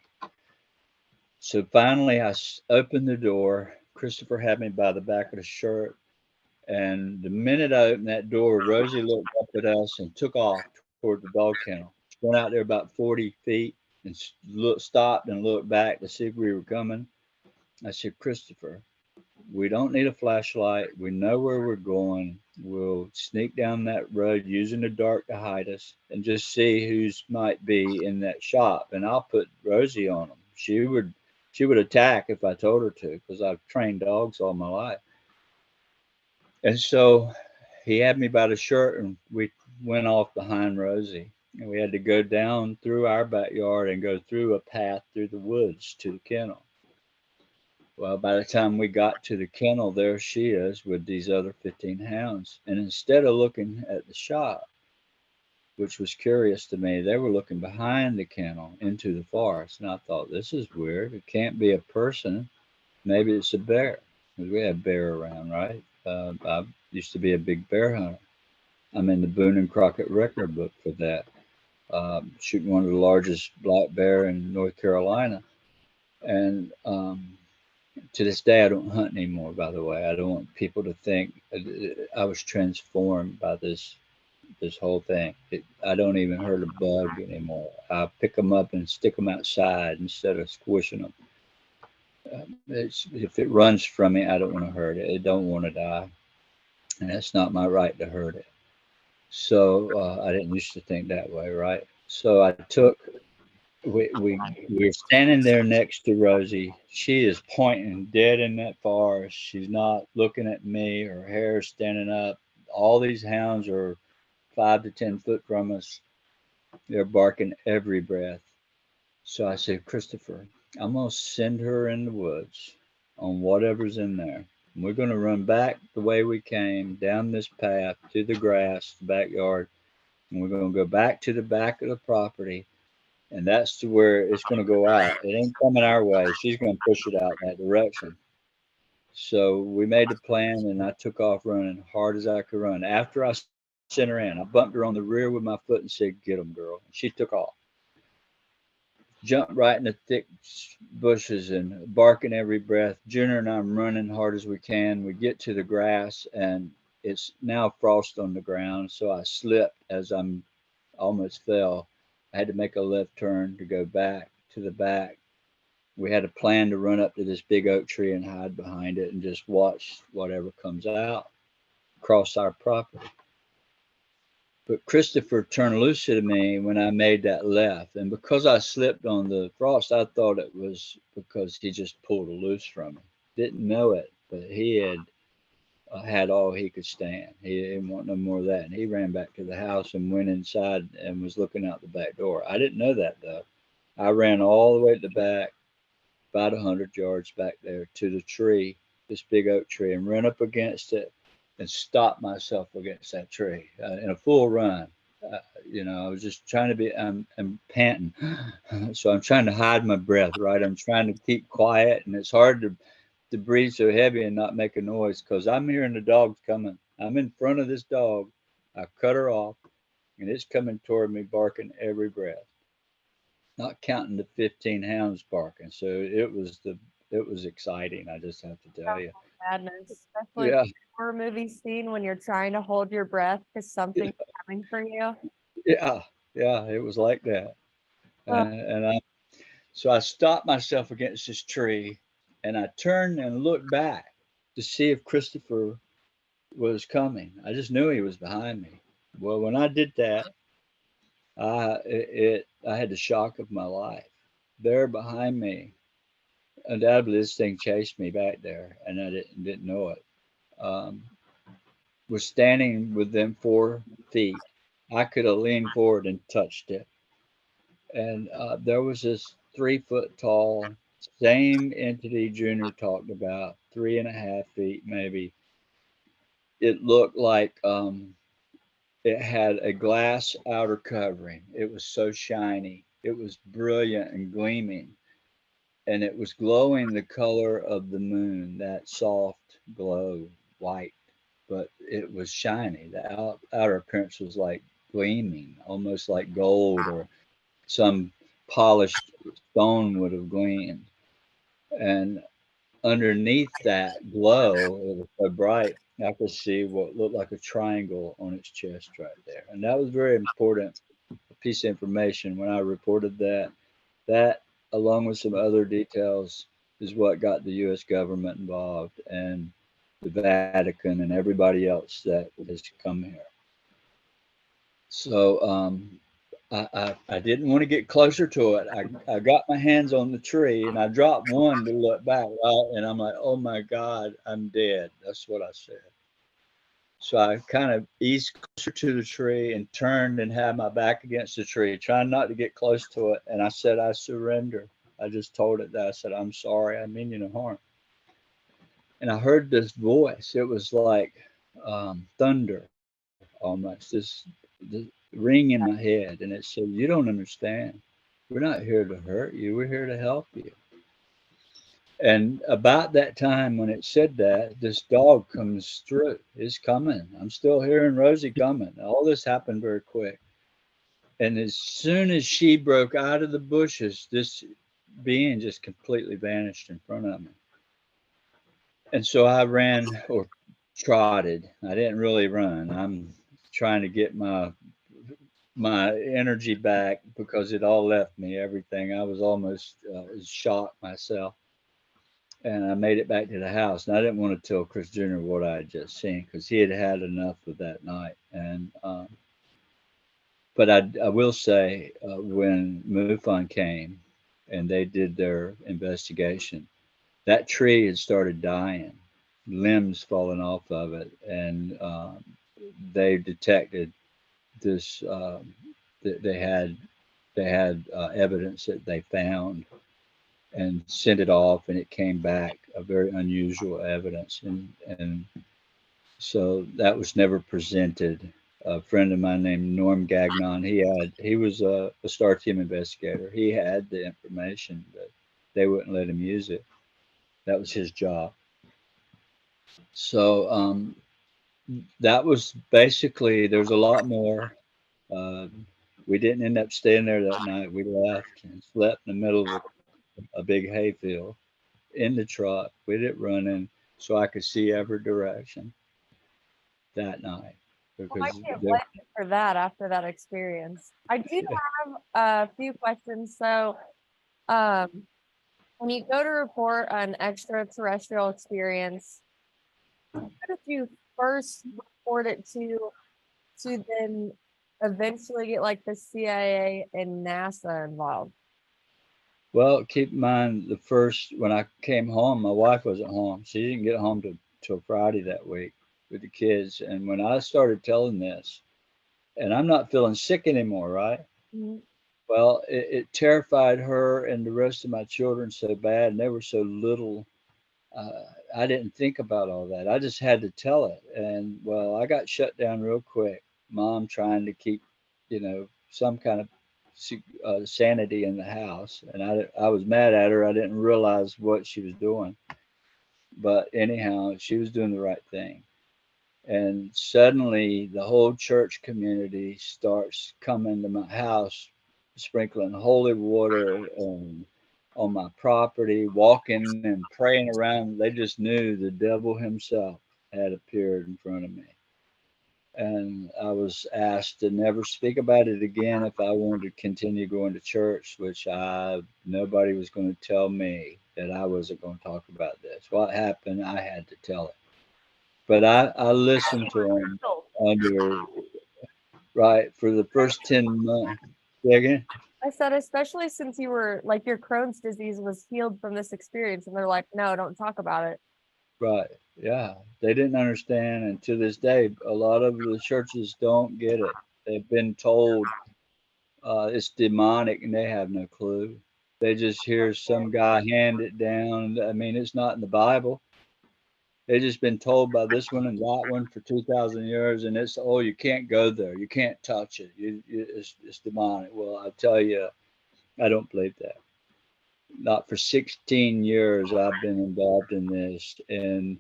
So finally, I opened the door. Christopher had me by the back of the shirt. And the minute I opened that door, Rosie looked up at us and took off toward the dog kennel. She went out there about 40 feet and stopped and looked back to see if we were coming. I said, Christopher, we don't need a flashlight. We know where we're going. We'll sneak down that road using the dark to hide us and just see who's might be in that shop. And I'll put Rosie on them. She would attack if I told her to because I've trained dogs all my life. And so he had me by the shirt and we went off behind Rosie. And we had to go down through our backyard and go through a path through the woods to the kennel. Well, by the time we got to the kennel, there she is with these other 15 hounds. And instead of looking at the shop, which was curious to me, they were looking behind the kennel into the forest. And I thought, this is weird. It can't be a person. Maybe it's a bear. Because we have bear around, right? I used to be a big bear hunter. I'm in the Boone and Crockett record book for that. Shooting one of the largest black bear in North Carolina. And to this day, I don't hunt anymore, by the way. I don't want people to think I was transformed by this whole thing. I don't even hurt a bug anymore. I pick them up and stick them outside instead of squishing them. If it runs from me, I don't want to hurt it. I don't want to die. And that's not my right to hurt it. So I didn't used to think that way, right? So we're standing there next to Rosie. She is pointing dead in that forest. She's not looking at me. Her hair is standing up. All these hounds are 5 to 10 foot from us. They're barking every breath. So I said, Christopher, I'm going to send her in the woods on whatever's in there. And we're going to run back the way we came down this path to the grass, the backyard. And we're going to go back to the back of the property. And that's to where it's going to go out. It ain't coming our way. She's going to push it out that direction. So we made a plan, and I took off running hard as I could run. After I sent her in, I bumped her on the rear with my foot and said, "Get 'em, girl." And she took off, jumped right in the thick bushes and barking every breath. Junior and I'm running hard as we can. We get to the grass, and it's now frost on the ground. So I slipped as I'm almost fell. I had to make a left turn to go back to the back. We had a plan to run up to this big oak tree and hide behind it and just watch whatever comes out across our property. But Christopher turned loose at me when I made that left. And because I slipped on the frost, I thought it was because he just pulled a loose from me. Didn't know it, but he had all he could stand. He didn't want no more of that. And he ran back to the house and went inside and was looking out the back door. I didn't know that, though. I ran all the way to the back, about 100 yards back there to the tree, this big oak tree, and ran up against it and stopped myself against that tree in a full run. I was just trying to be, I'm panting. So I'm trying to hide my breath, right? I'm trying to keep quiet, and it's hard to breathe so heavy and not make a noise because I'm hearing the dogs coming. I'm in front of this dog. I cut her off, and it's coming toward me, barking every breath, not counting the 15 hounds barking. So it was exciting. I just have to tell you. Madness, especially Yeah, horror movie scene when you're trying to hold your breath because yeah, something's coming for you. yeah, yeah. It was like that, Uh, and so I stopped myself against this tree, and I turned and looked back to see if Christopher was coming. I just knew he was behind me. Well, when I did that, I had the shock of my life. There behind me, undoubtedly, this thing chased me back there, and I didn't know it. Um, was standing within 4 feet. I could have leaned forward and touched it. And there was this 3 foot tall, same entity Junior talked about, 3.5 feet maybe. It looked like it had a glass outer covering. It was so shiny. It was brilliant and gleaming. And it was glowing the color of the moon, that soft glow, white, but it was shiny. The outer appearance was like gleaming, almost like gold or some polished stone would have gleamed. And underneath that glow, it was so bright, I could see what looked like a triangle on its chest right there. And that was very important piece of information when I reported that. That, along with some other details, is what got the U.S. government involved and the Vatican and everybody else that has come here. So I didn't want to get closer to it. I got my hands on the tree and I dropped one to look back, right? And I'm like, oh my God, I'm dead. That's what I said. So I kind of eased closer to the tree and turned and had my back against the tree, trying not to get close to it. And I said, I surrender. I just told it that. I said, I'm sorry. I mean you no harm. And I heard this voice. It was like thunder almost, this ring in my head. And it said, you don't understand. We're not here to hurt you. We're here to help you. And about that time when it said that, this dog comes through. It's coming. I'm still hearing Rosie coming. All this happened very quick. And as soon as she broke out of the bushes, this being just completely vanished in front of me. And so I ran or trotted. I didn't really run. I'm trying to get my energy back because it all left me, everything. I was almost shocked myself. And I made it back to the house. And I didn't want to tell Chris Jr. what I had just seen because he had had enough of that night. And but I will say when MUFON came and they did their investigation, that tree had started dying, limbs falling off of it, and they detected this they had evidence that they found and sent it off, and it came back a very unusual evidence, and so that was never presented. A friend of mine named Norm Gagnon, he was a STAR team investigator. He had the information, but they wouldn't let him use it. That was his job. So that was basically. There's a lot more. Uh, we didn't end up staying there that night. We left and slept in the middle of a big hayfield in the truck with it running, so I could see every direction that night. Well, I Because can't blame you for that after that experience. I do have a few questions. So, um, when you go to report an extraterrestrial experience, what if you first report it to then eventually get like the CIA and NASA involved? well, keep in mind the first when I came home, my wife wasn't home. She didn't get home till Friday that week with the kids. And when I started telling this, and I'm not feeling sick anymore, right? Mhm. Well, it terrified her and the rest of my children so bad, and they were so little. I didn't think about all that. I just had to tell it, and well, I got shut down real quick. Mom trying to keep, some kind of sanity in the house, and I was mad at her. I didn't realize what she was doing, but anyhow, she was doing the right thing. And suddenly, the whole church community starts coming to my house, sprinkling holy water on my property, walking and praying around. They just knew the devil himself had appeared in front of me. And I was asked to never speak about it again if I wanted to continue going to church, which nobody was going to tell me that I wasn't going to talk about this. What happened, I had to tell it. But I listened to him under, right, for the first 10 months. Say again? I said, especially since you were like your Crohn's disease was healed from this experience, and they're like, no, don't talk about it. Right. Yeah. They didn't understand. And to this day, a lot of the churches don't get it. They've been told it's demonic and they have no clue. They just hear some guy hand it down. I mean, it's not in the Bible. They just been told by this one and that one for 2,000 years, and it's, oh, you can't go there, you can't touch it, it's demonic. Well, I tell you, I don't believe that. Not for 16 years I've been involved in this and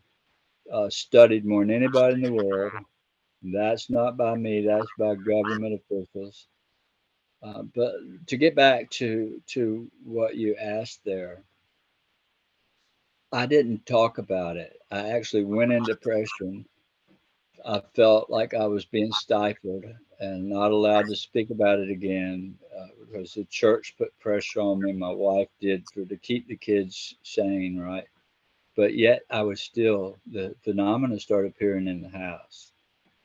studied more than anybody in the world. That's not by me, that's by government officials. But to get back to what you asked there, I didn't talk about it. I actually went in depression. I felt like I was being stifled and not allowed to speak about it again because the church put pressure on me. My wife did to keep the kids sane, right? But yet I was still, the phenomena started appearing in the house.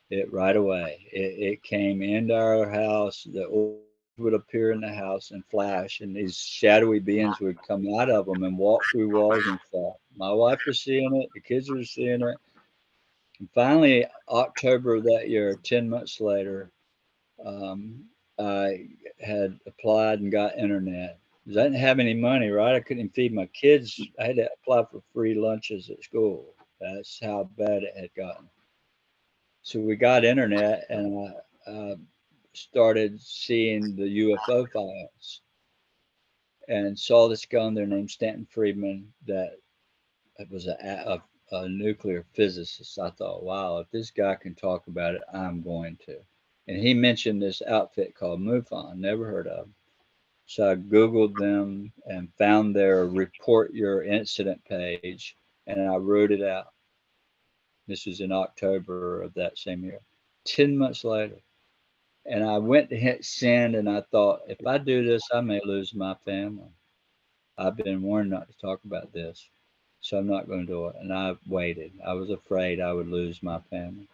It right away. It came into our house. The old would appear in the house and flash, and these shadowy beings would come out of them and walk through walls and stuff. My wife was seeing it. The kids were seeing it. And finally, October of that year, 10 months later, um, I had applied and got internet. 'Cause I didn't have any money, right? I couldn't even feed my kids. I had to apply for free lunches at school. That's how bad it had gotten. So we got internet, and I started seeing the UFO files and saw this guy on there named Stanton Friedman that was a nuclear physicist. I thought, wow, if this guy can talk about it, I'm going to. And he mentioned this outfit called MUFON, never heard of. So I Googled them and found their report your incident page, and I wrote it out. This was in October of that same year. 10 months later. And I went to hit send, and I thought, if I do this, I may lose my family. I've been warned not to talk about this, so I'm not going to do it. And I waited. I was afraid I would lose my family.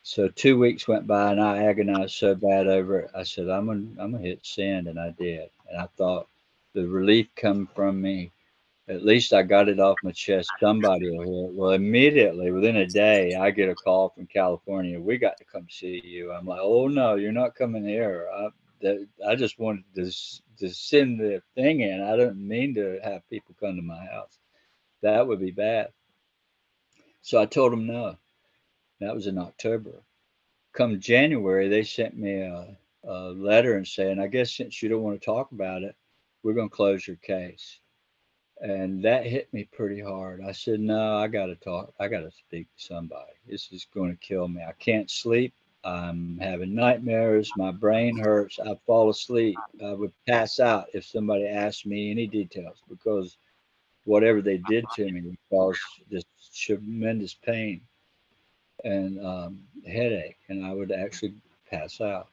So 2 weeks went by, and I agonized so bad over it. I said, I'm gonna hit send, and I did. And I thought the relief come from me. At least I got it off my chest. Somebody will hear it. Well, immediately, within a day, I get a call from California. We got to come see you. I'm like, oh no, you're not coming here. that I just wanted to send the thing in. I didn't mean to have people come to my house. That would be bad. So I told them no. That was in October. Come January, they sent me a letter and saying, I guess since you don't want to talk about it, we're going to close your case. And that hit me pretty hard. I said, no, I got to talk. I got to speak to somebody. This is going to kill me. I can't sleep. I'm having nightmares. My brain hurts. I fall asleep. I would pass out if somebody asked me any details because whatever they did to me would cause this tremendous pain and headache, and I would actually pass out.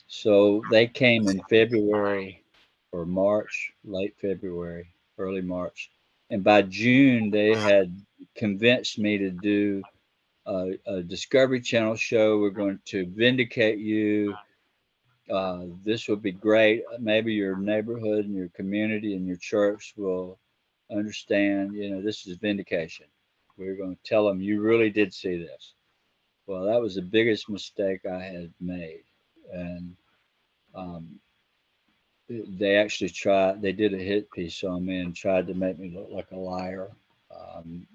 So they came in February or March, late February, early March. And by June, they had convinced me to do a Discovery Channel show. We're going to vindicate you. This will be great. Maybe your neighborhood and your community and your church will understand, this is vindication. We're going to tell them you really did see this. Well, that was the biggest mistake I had made. And um, they actually they did a hit piece on me and tried to make me look like a liar.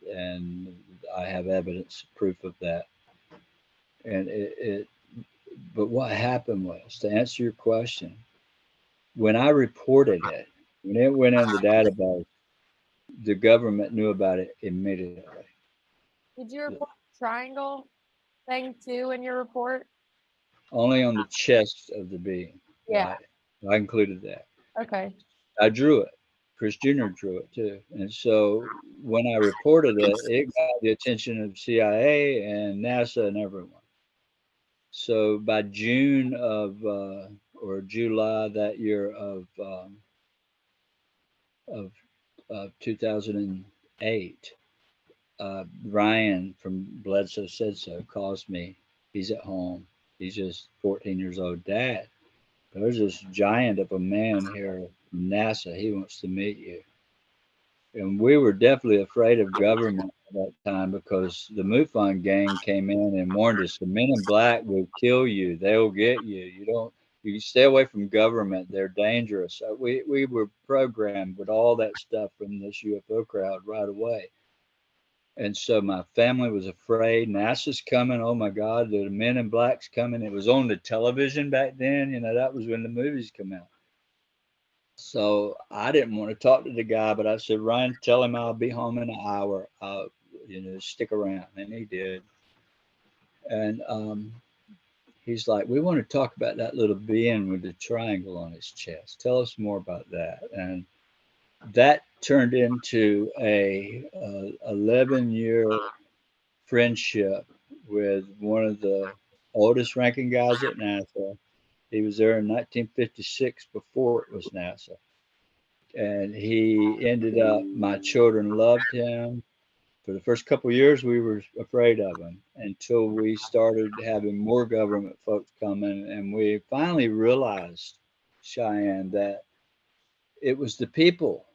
And I have evidence, proof of that. And but what happened was, to answer your question, when I reported it, when it went in the database, the government knew about it immediately. Did you report the triangle thing too in your report? Only on the chest of the being, Yeah. right? I included that. Okay. I drew it. Chris Jr. drew it too. And so when I reported it, it got the attention of CIA and NASA and everyone. So by June or July that year of 2008, Ryan from Bledsoe Said So calls me. He's at home. He's just 14 years old. Dad, there's this giant of a man here from NASA. He wants to meet you. And we were definitely afraid of government at that time because the MUFON gang came in and warned us the men in black will kill you. They'll get you. You stay away from government. They're dangerous. We were programmed with all that stuff from this UFO crowd right away. And so my family was afraid. NASA's coming. Oh my God, the men in black's coming. It was on the television back then. That was when the movies come out. So I didn't want to talk to the guy, but I said, Ryan, tell him I'll be home in an hour. Stick around. And he did. And he's like, we want to talk about that little being with the triangle on his chest. Tell us more about that. And that turned into a 11-year friendship with one of the oldest ranking guys at NASA. He was there in 1956 before it was NASA. And he ended up, my children loved him. For the first couple of years, we were afraid of him until we started having more government folks coming. And we finally realized, Cheyenne, that it was the people,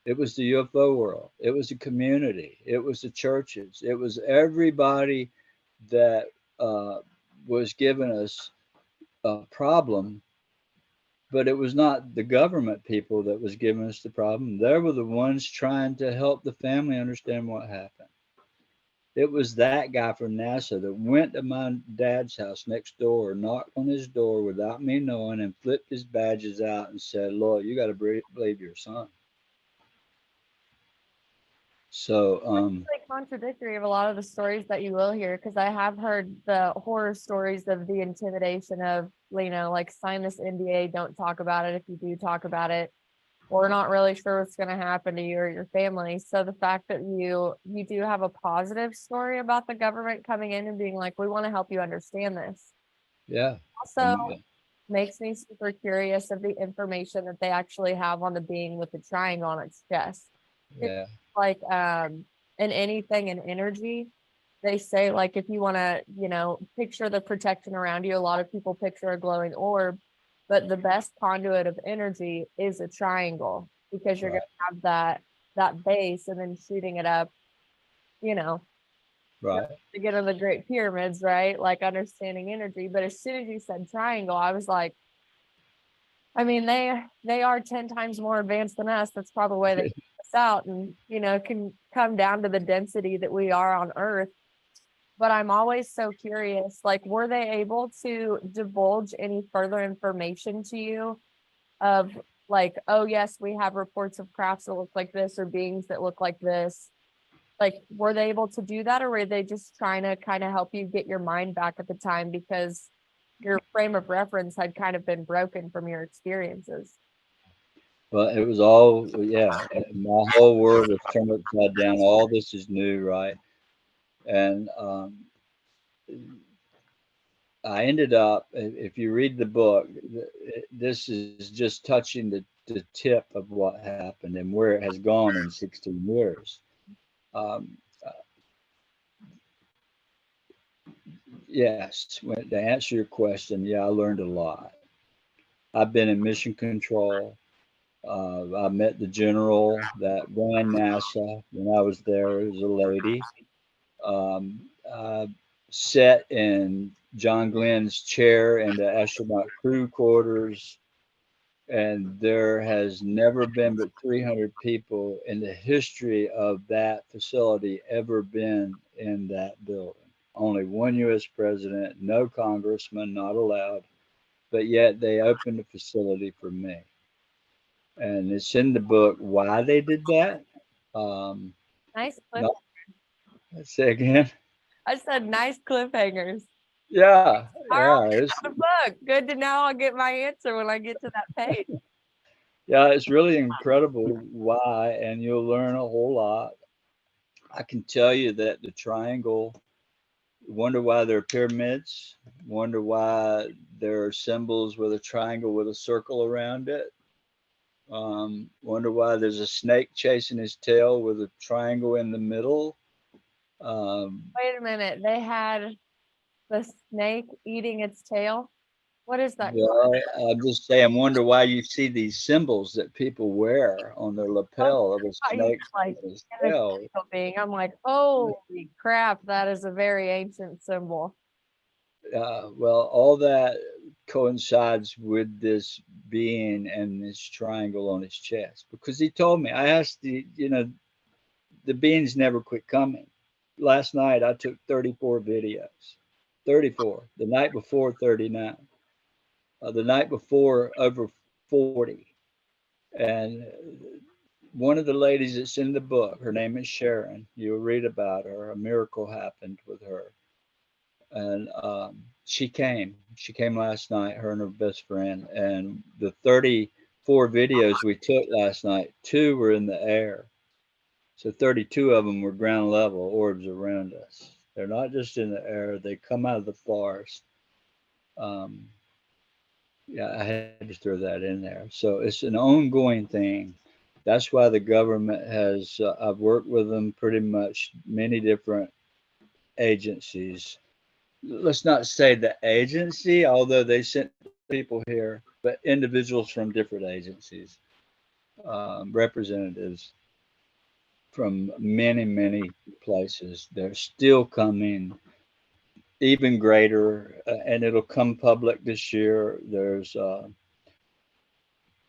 it was the UFO world, it was the community, it was the churches, it was everybody that was giving us a problem. But it was not the government people that was giving us the problem. They were the ones trying to help the family understand what happened. It was that guy from NASA that went to my dad's house next door, knocked on his door without me knowing, and flipped his badges out and said, Lord, you got to believe your son. So, It's like contradictory of a lot of the stories that you will hear, because I have heard the horror stories of the intimidation of, like sign this NDA, don't talk about it. If you do talk about it, we're not really sure what's going to happen to you or your family. So the fact that you do have a positive story about the government coming in and being like, we want to help you understand this. yeah. Also makes me super curious of the information that they actually have on the being with the triangle on its chest. Yeah. It's like in anything in energy, they say, like, if you want to, picture the protection around you, a lot of people picture a glowing orb, but the best conduit of energy is a triangle, because you're going to have that base, and then shooting it up, right. to get on the Great Pyramids, right? Like understanding energy. But as soon as you said triangle, I was like, I mean, they are 10 times more advanced than us. That's probably why they keep us out, and can come down to the density that we are on Earth. But I'm always so curious, like, were they able to divulge any further information to you of, like, oh yes, we have reports of crafts that look like this or beings that look like this? Like, were they able to do that, or were they just trying to kind of help you get your mind back at the time because your frame of reference had kind of been broken from your experiences? But it was all, yeah, my whole world was turned upside down. All this is new, right? And I ended up, if you read the book, this is just touching the tip of what happened and where it has gone in 16 years. Um, yes, to answer your question, yeah, I learned a lot. I've been in mission control. I met the general that ran NASA when I was there. It was a lady. I sat in John Glenn's chair in the astronaut crew quarters, and there has never been but 300 people in the history of that facility ever been in that building. Only one U.S. president, no congressman, not allowed, but yet they opened the facility for me. And it's in the book why they did that. Um, Nice cliff. not, say again. I said nice cliffhangers. Yeah, All yeah, right, got a book. Good to know. I'll get my answer when I get to that page. yeah, it's really incredible why, and you'll learn a whole lot. I can tell you that the triangle, wonder why there are pyramids, wonder why there are symbols with a triangle with a circle around it. Wonder why there's a snake chasing his tail with a triangle in the middle. Um, Wait a minute. They had the snake eating its tail. What is that called? well, I'm just saying, wonder why you see these symbols that people wear on their Oh, lapel of a I thought you snake were, like with his an tail. actual being. I'm like, holy crap, that is a very ancient symbol. Well, all that coincides with this being and this triangle on his chest because he told me. I asked the beings never quit coming. Last night I took 34 videos, 34. The night before 39. The night before over 40. And one of the ladies that's in the book, her name is Sharon. You'll read about her. A miracle happened with her, and she came. She came last night. Her and her best friend. And the 34 videos we took last night, two were in the air. So 32 of them were ground level orbs around us. They're not just in the air. They come out of the forest. Um, yeah, I had to throw that in there. So it's an ongoing thing. That's why the government has, I've worked with them pretty much many different agencies. Let's not say the agency, although they sent people here, but individuals from different agencies, representatives from many, many places. They're still coming even greater, and it'll come public this year. There's,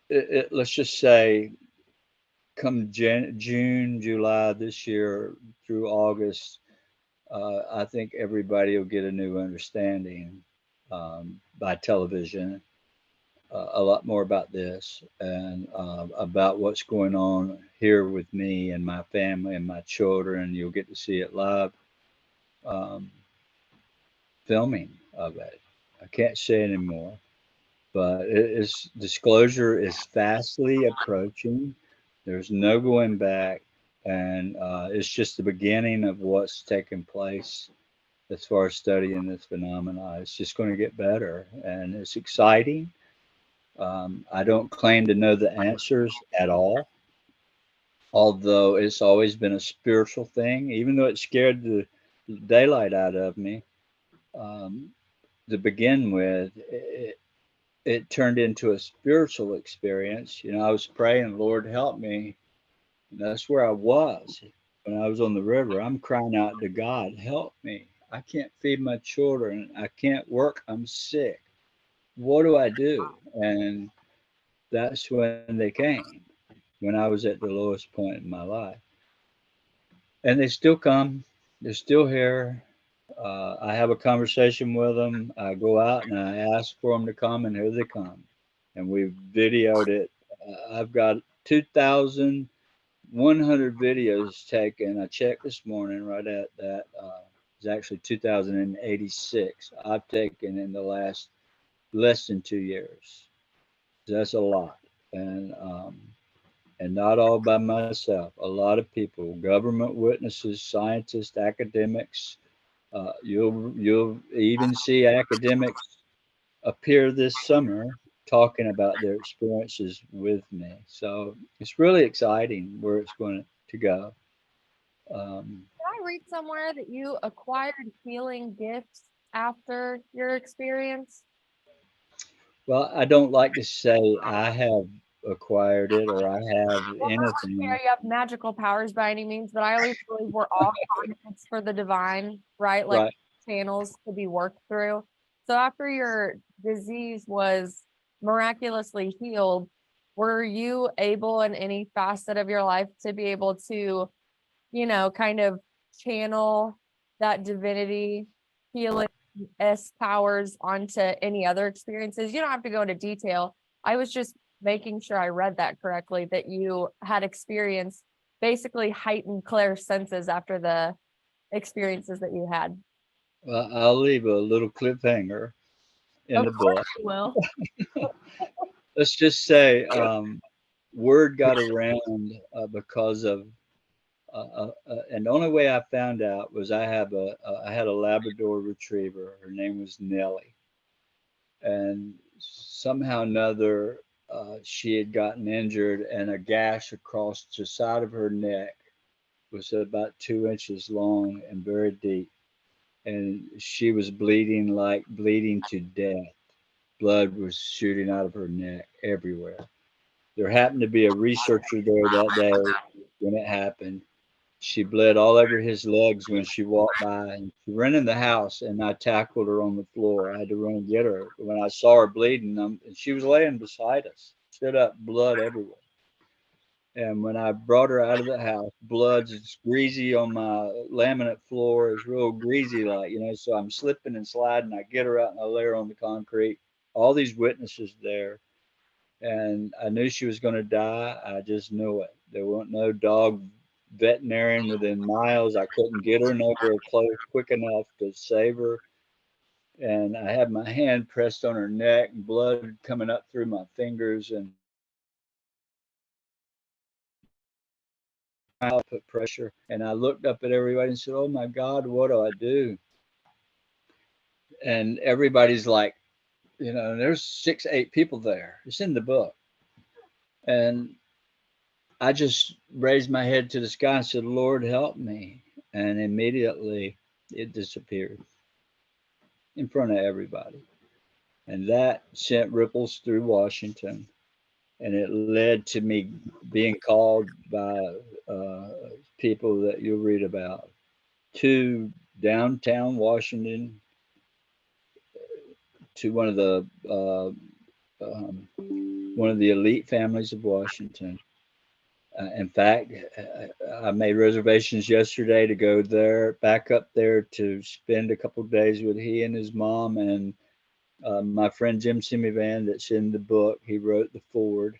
let's just say, come June, July this year through August, I think everybody will get a new understanding by television, a lot more about this and about what's going on here with me and my family and my children. You'll get to see it live, um, filming of it. I can't say anymore, but disclosure is fastly approaching. There's no going back, and it's just the beginning of what's taking place as far as studying this phenomena. It's just going to get better, and it's exciting. I don't claim to know the answers at all, although it's always been a spiritual thing, even though it scared the daylight out of me. Um, to begin with, it turned into a spiritual experience. I was praying, Lord, help me. And that's where I was when I was on the river. I'm crying out to God, help me. I can't feed my children. I can't work. I'm sick. What do I do? And that's when they came, when I was at the lowest point in my life. And they still come, they're still here. I have a conversation with them. I go out and I ask for them to come, and here they come. And we've videoed it. I've got 2,100 videos taken. I checked this morning right at that. It's actually 2,086 I've taken in the last less than 2 years. That's a lot. And not all by myself. A lot of people, government witnesses, scientists, academics. You'll even see academics appear this summer talking about their experiences with me. So it's really exciting where it's going to go. Did I read somewhere that you acquired healing gifts after your experience? Well, I don't like to say I have acquired it or I have Well, not like anything. you have magical powers by any means, but I always believe we're all conduits for the divine, right? Like Right. channels to be worked through. So after your disease was miraculously healed, were you able in any facet of your life to be able to, kind of channel that divinity healing S powers onto any other experiences? You don't have to go into detail. I was just making sure I read that correctly, that you had experienced basically heightened clair senses after the experiences that you had. Well, I'll leave a little cliffhanger in Of the course book. you will. Let's just say word got around because of and the only way I found out was I had a Labrador Retriever. Her name was Nellie, and somehow or another she had gotten injured, and a gash across the side of her neck was about 2 inches long and very deep, and she was bleeding to death. Blood was shooting out of her neck everywhere. There happened to be a researcher there that day when it happened. She bled all over his legs when she walked by, and she ran in the house, and I tackled her on the floor. I had to run and get her. When I saw her bleeding, and she was laying beside us, stood up, blood everywhere. And when I brought her out of the house, blood's greasy on my laminate floor. It's real greasy, so I'm slipping and sliding. I get her out and I lay her on the concrete. All these witnesses there, and I knew she was going to die. I just knew it. There wasn't no dog veterinarian within miles. I couldn't get her nowhere close quick enough to save her. And I had my hand pressed on her neck, and blood coming up through my fingers, and I put pressure. And I looked up at everybody and said, "Oh my God, what do I do?" And everybody's like, there's 6, 8 people there. It's in the book. And I just raised my head to the sky and said, "Lord, help me." And immediately it disappeared in front of everybody. And that sent ripples through Washington. And it led to me being called by uh, people that you'll read about to downtown Washington, to um, one of the elite families of Washington. In fact, I made reservations yesterday to go there, back up there to spend a couple of days with he and his mom and my friend Jim Simivan that's in the book. He wrote the forward.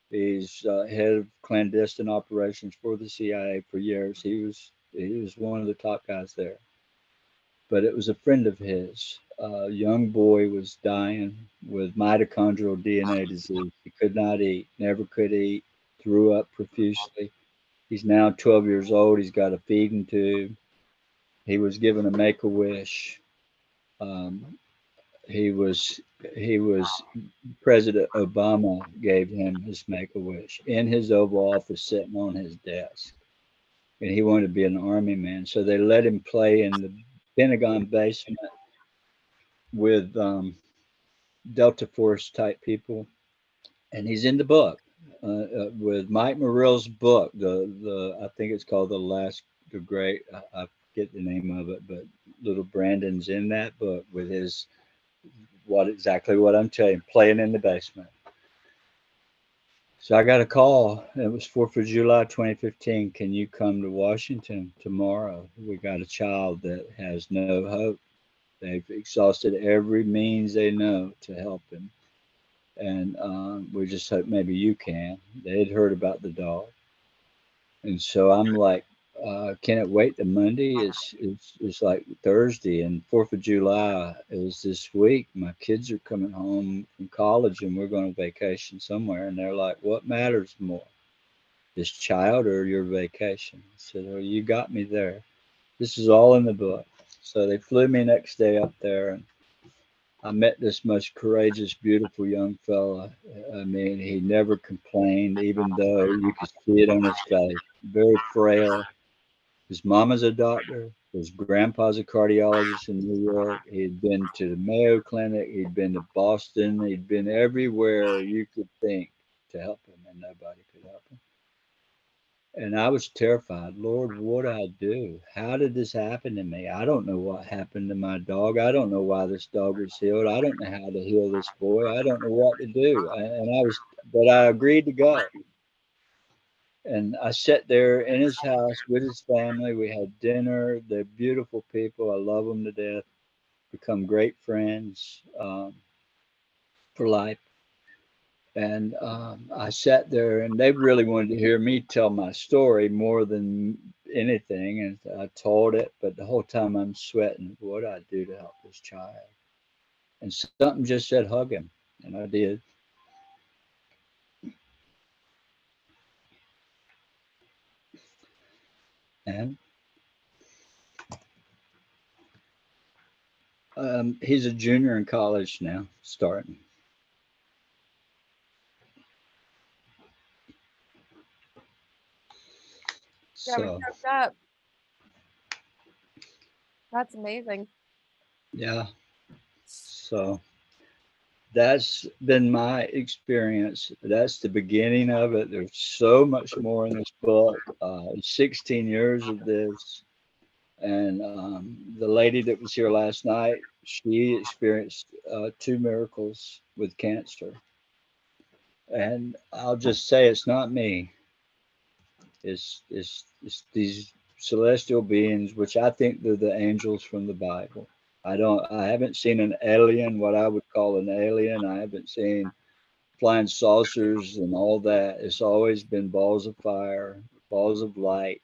He's head of clandestine operations for the CIA for years. He was one of the top guys there. But it was a friend of his. A young boy was dying with mitochondrial DNA disease. He could not eat, never could eat, threw up profusely. He's now 12 years old. He's got a feeding tube. He was given a make a wish. Um, he was he was President Obama gave him his make a wish in his Oval Office, sitting on his desk, and he wanted to be an army man. So they let him play in the Pentagon basement with Delta Force type people, and he's in the book with Mike Morrill's book. The I think it's called the Great. I get the name of it, but little Brandon's in that book with his exactly what I'm telling you, playing in the basement. So I got a call. It was 4th of July 2015. Can you come to Washington tomorrow? We got a child that has no hope. They've exhausted every means they know to help him. And we just hope maybe you can. They had heard about the dog. And so I'm like, can it wait to Monday? It's like Thursday, and 4th of July is this week. My kids are coming home from college and we're going to vacation somewhere. And they're like, what matters more, this child or your vacation? I said, oh, you got me there. This is all in the book. So they flew me next day up there, and I met this most courageous, beautiful young fella. I mean, he never complained, even though you could see it on his face. Very frail. His mama's a doctor. His grandpa's a cardiologist in New York. He'd been to the Mayo Clinic. He'd been to Boston. He'd been everywhere you could think to help him, and nobody could help him. And I was terrified. Lord, what do I do? How did this happen to me? I don't know what happened to my dog. I don't know why this dog was healed. I don't know how to heal this boy. I don't know what to do. But I agreed to go. And I sat there in his house with his family. We had dinner. They're beautiful people. I love them to death. Become great friends for life. And I sat there, and they really wanted to hear me tell my story more than anything. And I told it, but the whole time I'm sweating. What do I do to help this child? And something just said, hug him. And I did. And he's a junior in college now, starting. Got me So, choked up. That's amazing. yeah. So that's been my experience. That's the beginning of it. There's so much more in this book. 16 years of this. And the lady that was here last night, she experienced two miracles with cancer. And I'll just say it's not me. It's these celestial beings, which I think they're the angels from the Bible. I haven't seen an alien, what I would call an alien. I haven't seen flying saucers and all that. It's always been balls of fire, balls of light.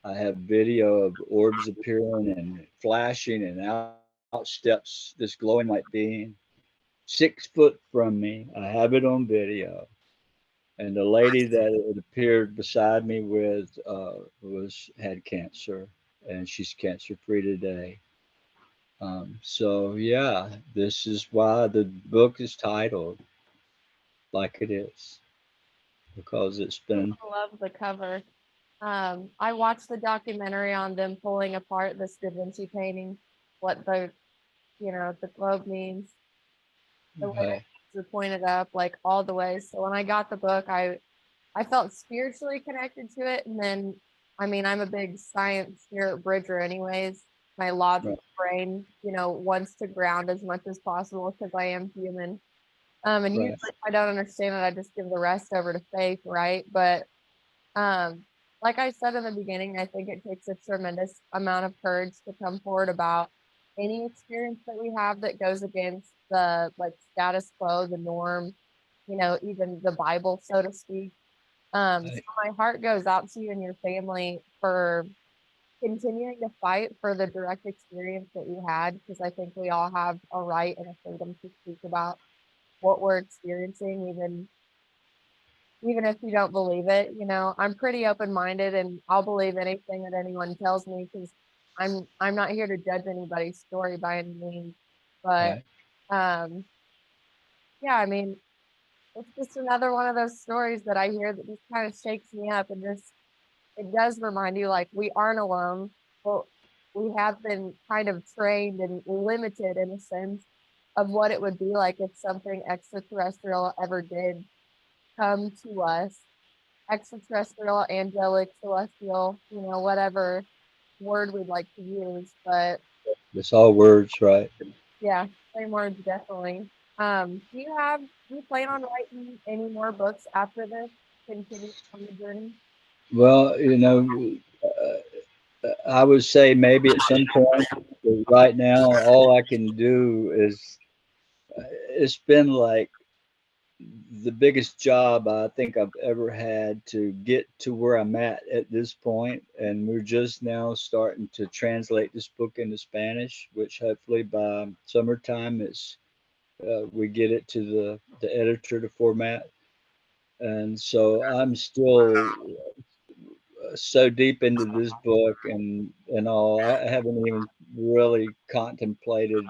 I have video of orbs appearing and flashing, and out steps this glowing white being 6 foot from me. I have it on video. And the lady that it appeared beside me with was had cancer, and she's cancer free today. So yeah, this is why the book is titled like it is, because it's been I love the cover. I watched the documentary on them pulling apart this Da Vinci painting, what the globe means, the way right, they pointed up, like all the way. So when I got the book, I felt spiritually connected to it. And then, I mean, I'm a big science spirit bridger, anyways. My right, logical brain, wants to ground as much as possible because I am human. And usually, right. if I don't understand it, I just give the rest over to faith, right? But um, like I said in the beginning, I think it takes a tremendous amount of courage to come forward about any experience that we have that goes against the like status quo, the norm, even the Bible, so to speak. So Right. my heart goes out to you and your family for continuing to fight for the direct experience that you had, because I think we all have a right and a freedom to speak about what we're experiencing, even if you don't believe it. I'm pretty open-minded and I'll believe anything that anyone tells me, because I'm not here to judge anybody's story by any means. But Right. um yeah, I mean, it's just another one of those stories that I hear that just kind of shakes me up, and just it does remind you like we aren't alone. Well, we have been kind of trained and limited in a sense of what it would be like if something extraterrestrial ever did come to us. Extraterrestrial, angelic, celestial, whatever word we'd like to use. But It's all words, right? yeah, same words definitely. Do you plan on writing any more books after this? Continue on the journey? Well, I would say maybe at some point, but right now, all I can do is it's been like the biggest job I think I've ever had to get to where I'm at this point, and we're just now starting to translate this book into Spanish, which hopefully by summertime it's we get it to the editor to format. And so I'm still so deep into this book and all. I haven't even really contemplated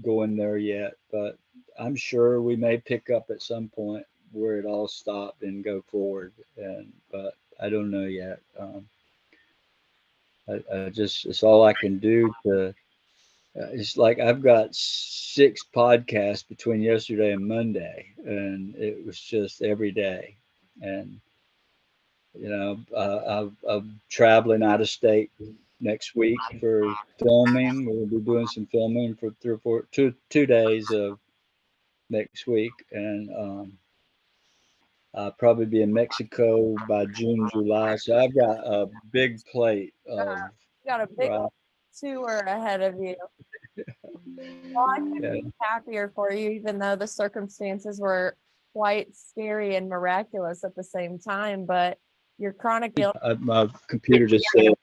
going there yet, but I'm sure we may pick up at some point where it all stopped and go forward. And but I don't know yet. I just it's all I can do to. It's like I've got 6 podcasts between yesterday and Monday, and it was just every day. And I'm traveling out of state next week for filming. We'll be doing some filming for 2 days of next week, and I'll probably be in Mexico by June, July. So I've got a big plate of You got a big right. tour ahead of you. Well, I couldn't Yeah, be happier for you, even though the circumstances were quite scary and miraculous at the same time. But your chronic illness, my computer just said,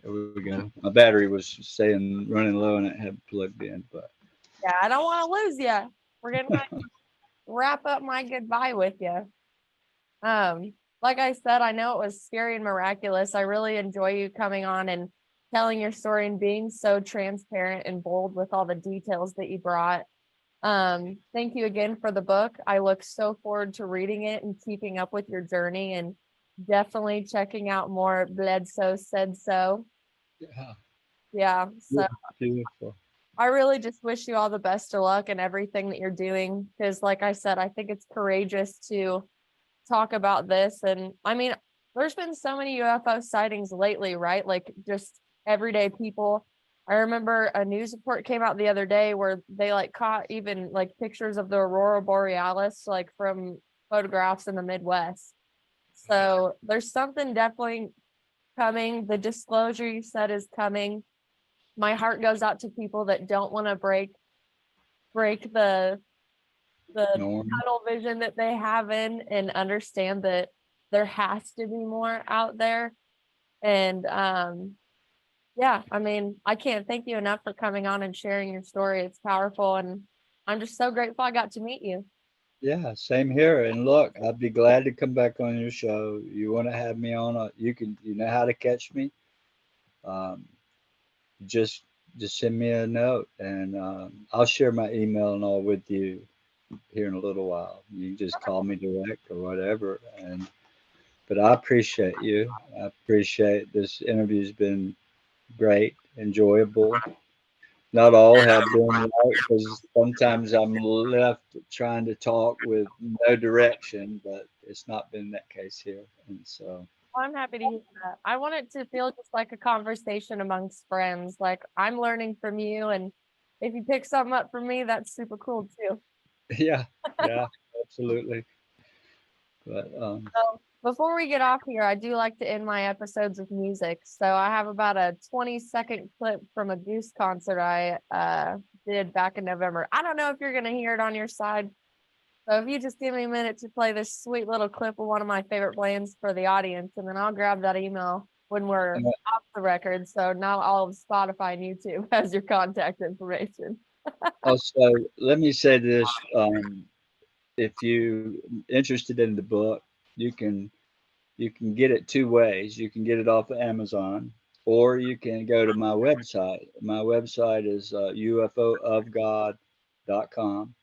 there we go. My battery was saying running low and it had plugged in, but yeah, I don't want to lose you. We're gonna wrap up my goodbye with you. Like I said, I know it was scary and miraculous. I really enjoy you coming on and telling your story and being so transparent and bold with all the details that you brought. Thank you again for the book. I look so forward to reading it and keeping up with your journey and definitely checking out more Bledsoe Said So. yeah, Yeah. So beautiful. I really just wish you all the best of luck in everything that you're doing. Because like I said, I think it's courageous to talk about this. And I mean, there's been so many UFO sightings lately, right? Like just everyday people. I remember a news report came out the other day where they like caught even like pictures of the aurora borealis, like from photographs in the Midwest. So there's something definitely coming. The disclosure you said is coming. My heart goes out to people that don't want to break the Norm. tunnel vision that they have in and understand that there has to be more out there. And yeah, I mean, I can't thank you enough for coming on and sharing your story. It's powerful, and I'm just so grateful I got to meet you. Yeah, same here. And look, I'd be glad to come back on your show. You want to have me on? You know how to catch me. Um, just just send me a note, and I'll share my email and all with you here in a little while. You can just call me direct or whatever. And but I appreciate you. I appreciate this interview's been great, enjoyable. Not all have been right because sometimes I'm left trying to talk with no direction, but it's not been that case here. And so, I'm happy to hear that. I want it to feel just like a conversation amongst friends. Like I'm learning from you, and if you pick something up from me, that's super cool too. yeah, yeah, absolutely. But So before we get off here, I do like to end my episodes with music. So I have about a 20-second clip from a Goose concert I did back in November. I don't know if you're gonna hear it on your side. So if you just give me a minute to play this sweet little clip of one of my favorite bands for the audience, and then I'll grab that email when we're off the record. So now all of Spotify and YouTube has your contact information. also, let me say this: if you interested in the book, you can you can get it 2 ways. You can get it off of Amazon, or you can go to my website. My website is UFOofGod.com.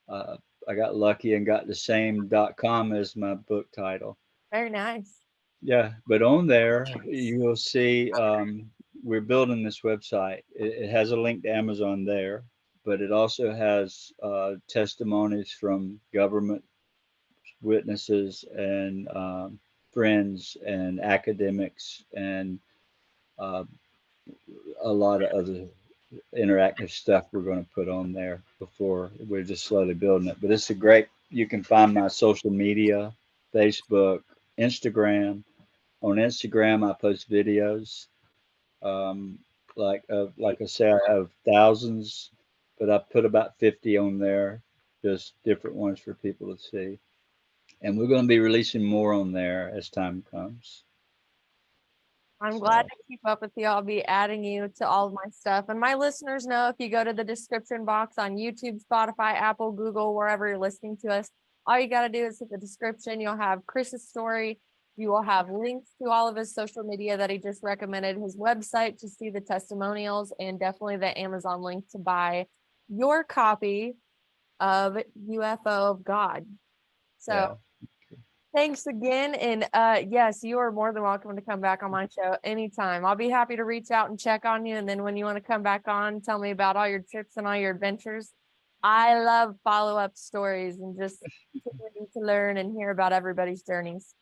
Uh, I got lucky and got the same .com as my book title. Very nice. Yeah, but on there you will see we're building this website. It has a link to Amazon there, but it also has testimonies from government witnesses and friends and academics and uh, a lot of other. interactive stuff we're going to put on there before we're just slowly building it. But it's a great, you can find my social media, Facebook, Instagram. On Instagram, I post videos. Um, like I say, I have thousands, but I put about 50 on there, just different ones for people to see. And we're going to be releasing more on there as time comes. I'm glad So, to keep up with you. I'll be adding you to all of my stuff. And my listeners know if you go to the description box on YouTube, Spotify, Apple, Google, wherever you're listening to us, all you got to do is hit the description. You'll have Chris's story. You will have links to all of his social media that he just recommended, his website to see the testimonials, and definitely the Amazon link to buy your copy of UFO of God. So yeah. thanks again. And yes, you are more than welcome to come back on my show anytime. I'll be happy to reach out and check on you. And then when you want to come back on, tell me about all your trips and all your adventures. I love follow-up stories and just continuing to learn and hear about everybody's journeys.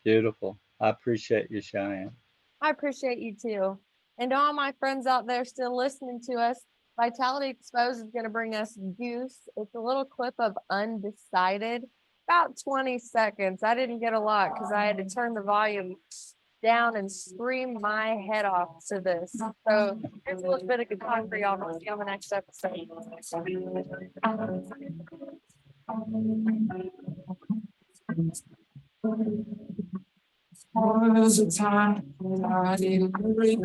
Beautiful. I appreciate you, Cheyenne. I appreciate you too. And to all my friends out there still listening to us, Vitality Exposed is going to bring us Goose. It's a little clip of Undecided, about 20 seconds. I didn't get a lot because I had to turn the volume down and scream my head off to this. So here's a little bit of guitar for y'all. We'll see you on the next episode. Was a time I didn't really